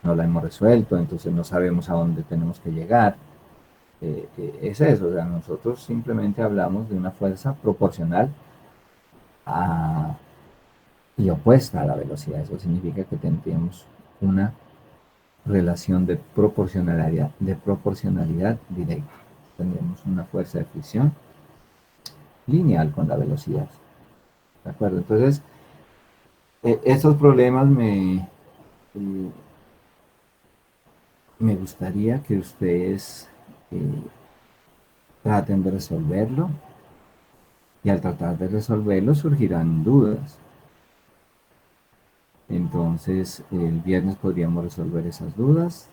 no la hemos resuelto, entonces no sabemos a dónde tenemos que llegar. Es eso, o sea, nosotros simplemente hablamos de una fuerza proporcional y opuesta a la velocidad. Eso significa que tendríamos una relación de proporcionalidad directa. Tendremos una fuerza de fricción lineal con la velocidad. ¿De acuerdo? Entonces, estos problemas me gustaría que ustedes traten de resolverlo, y al tratar de resolverlo surgirán dudas. Entonces el viernes podríamos resolver esas dudas.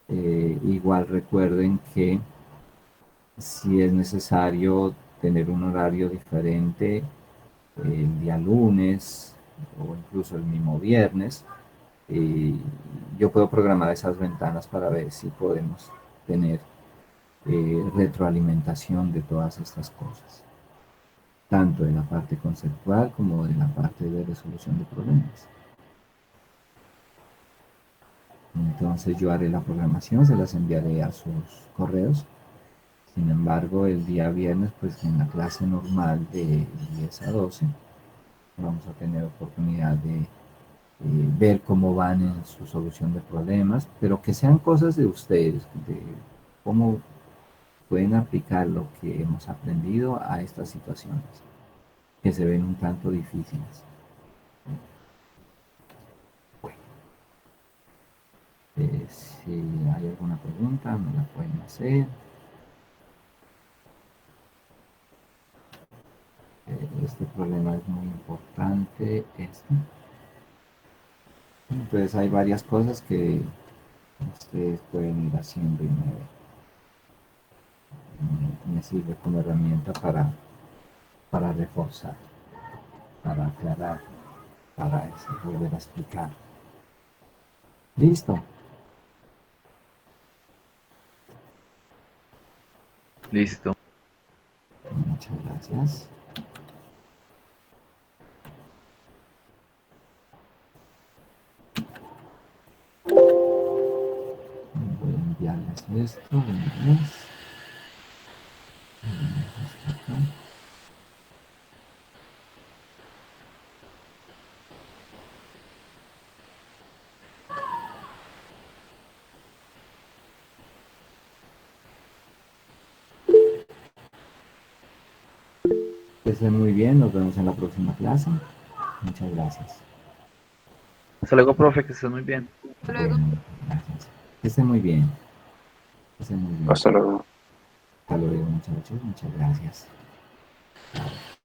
Igual recuerden que si es necesario tener un horario diferente el día lunes o incluso el mismo viernes, yo puedo programar esas ventanas para ver si podemos tener retroalimentación de todas estas cosas, tanto de la parte conceptual como de la parte de resolución de problemas. Entonces yo haré la programación, se las enviaré a sus correos. Sin embargo, el día viernes, pues en la clase normal de 10 a 12, vamos a tener oportunidad de ver cómo van en su solución de problemas, pero que sean cosas de ustedes, de cómo pueden aplicar lo que hemos aprendido a estas situaciones, que se ven un tanto difíciles. Bueno, si hay alguna pregunta, me la pueden hacer. Este problema es muy importante. Entonces hay varias cosas que ustedes pueden ir haciendo y me sirve como herramienta para para reforzar, para aclarar, para volver a explicar. ¿Listo? Listo. Muchas gracias. Voy a enviarles esto de una vez. Que estén muy bien, nos vemos en la próxima clase. Muchas gracias. Hasta luego, profe, que estés muy bien. Bueno, gracias. Que estén muy bien. Que estén muy bien. Hasta luego. Hasta luego, muchachos. Muchas gracias. Chao.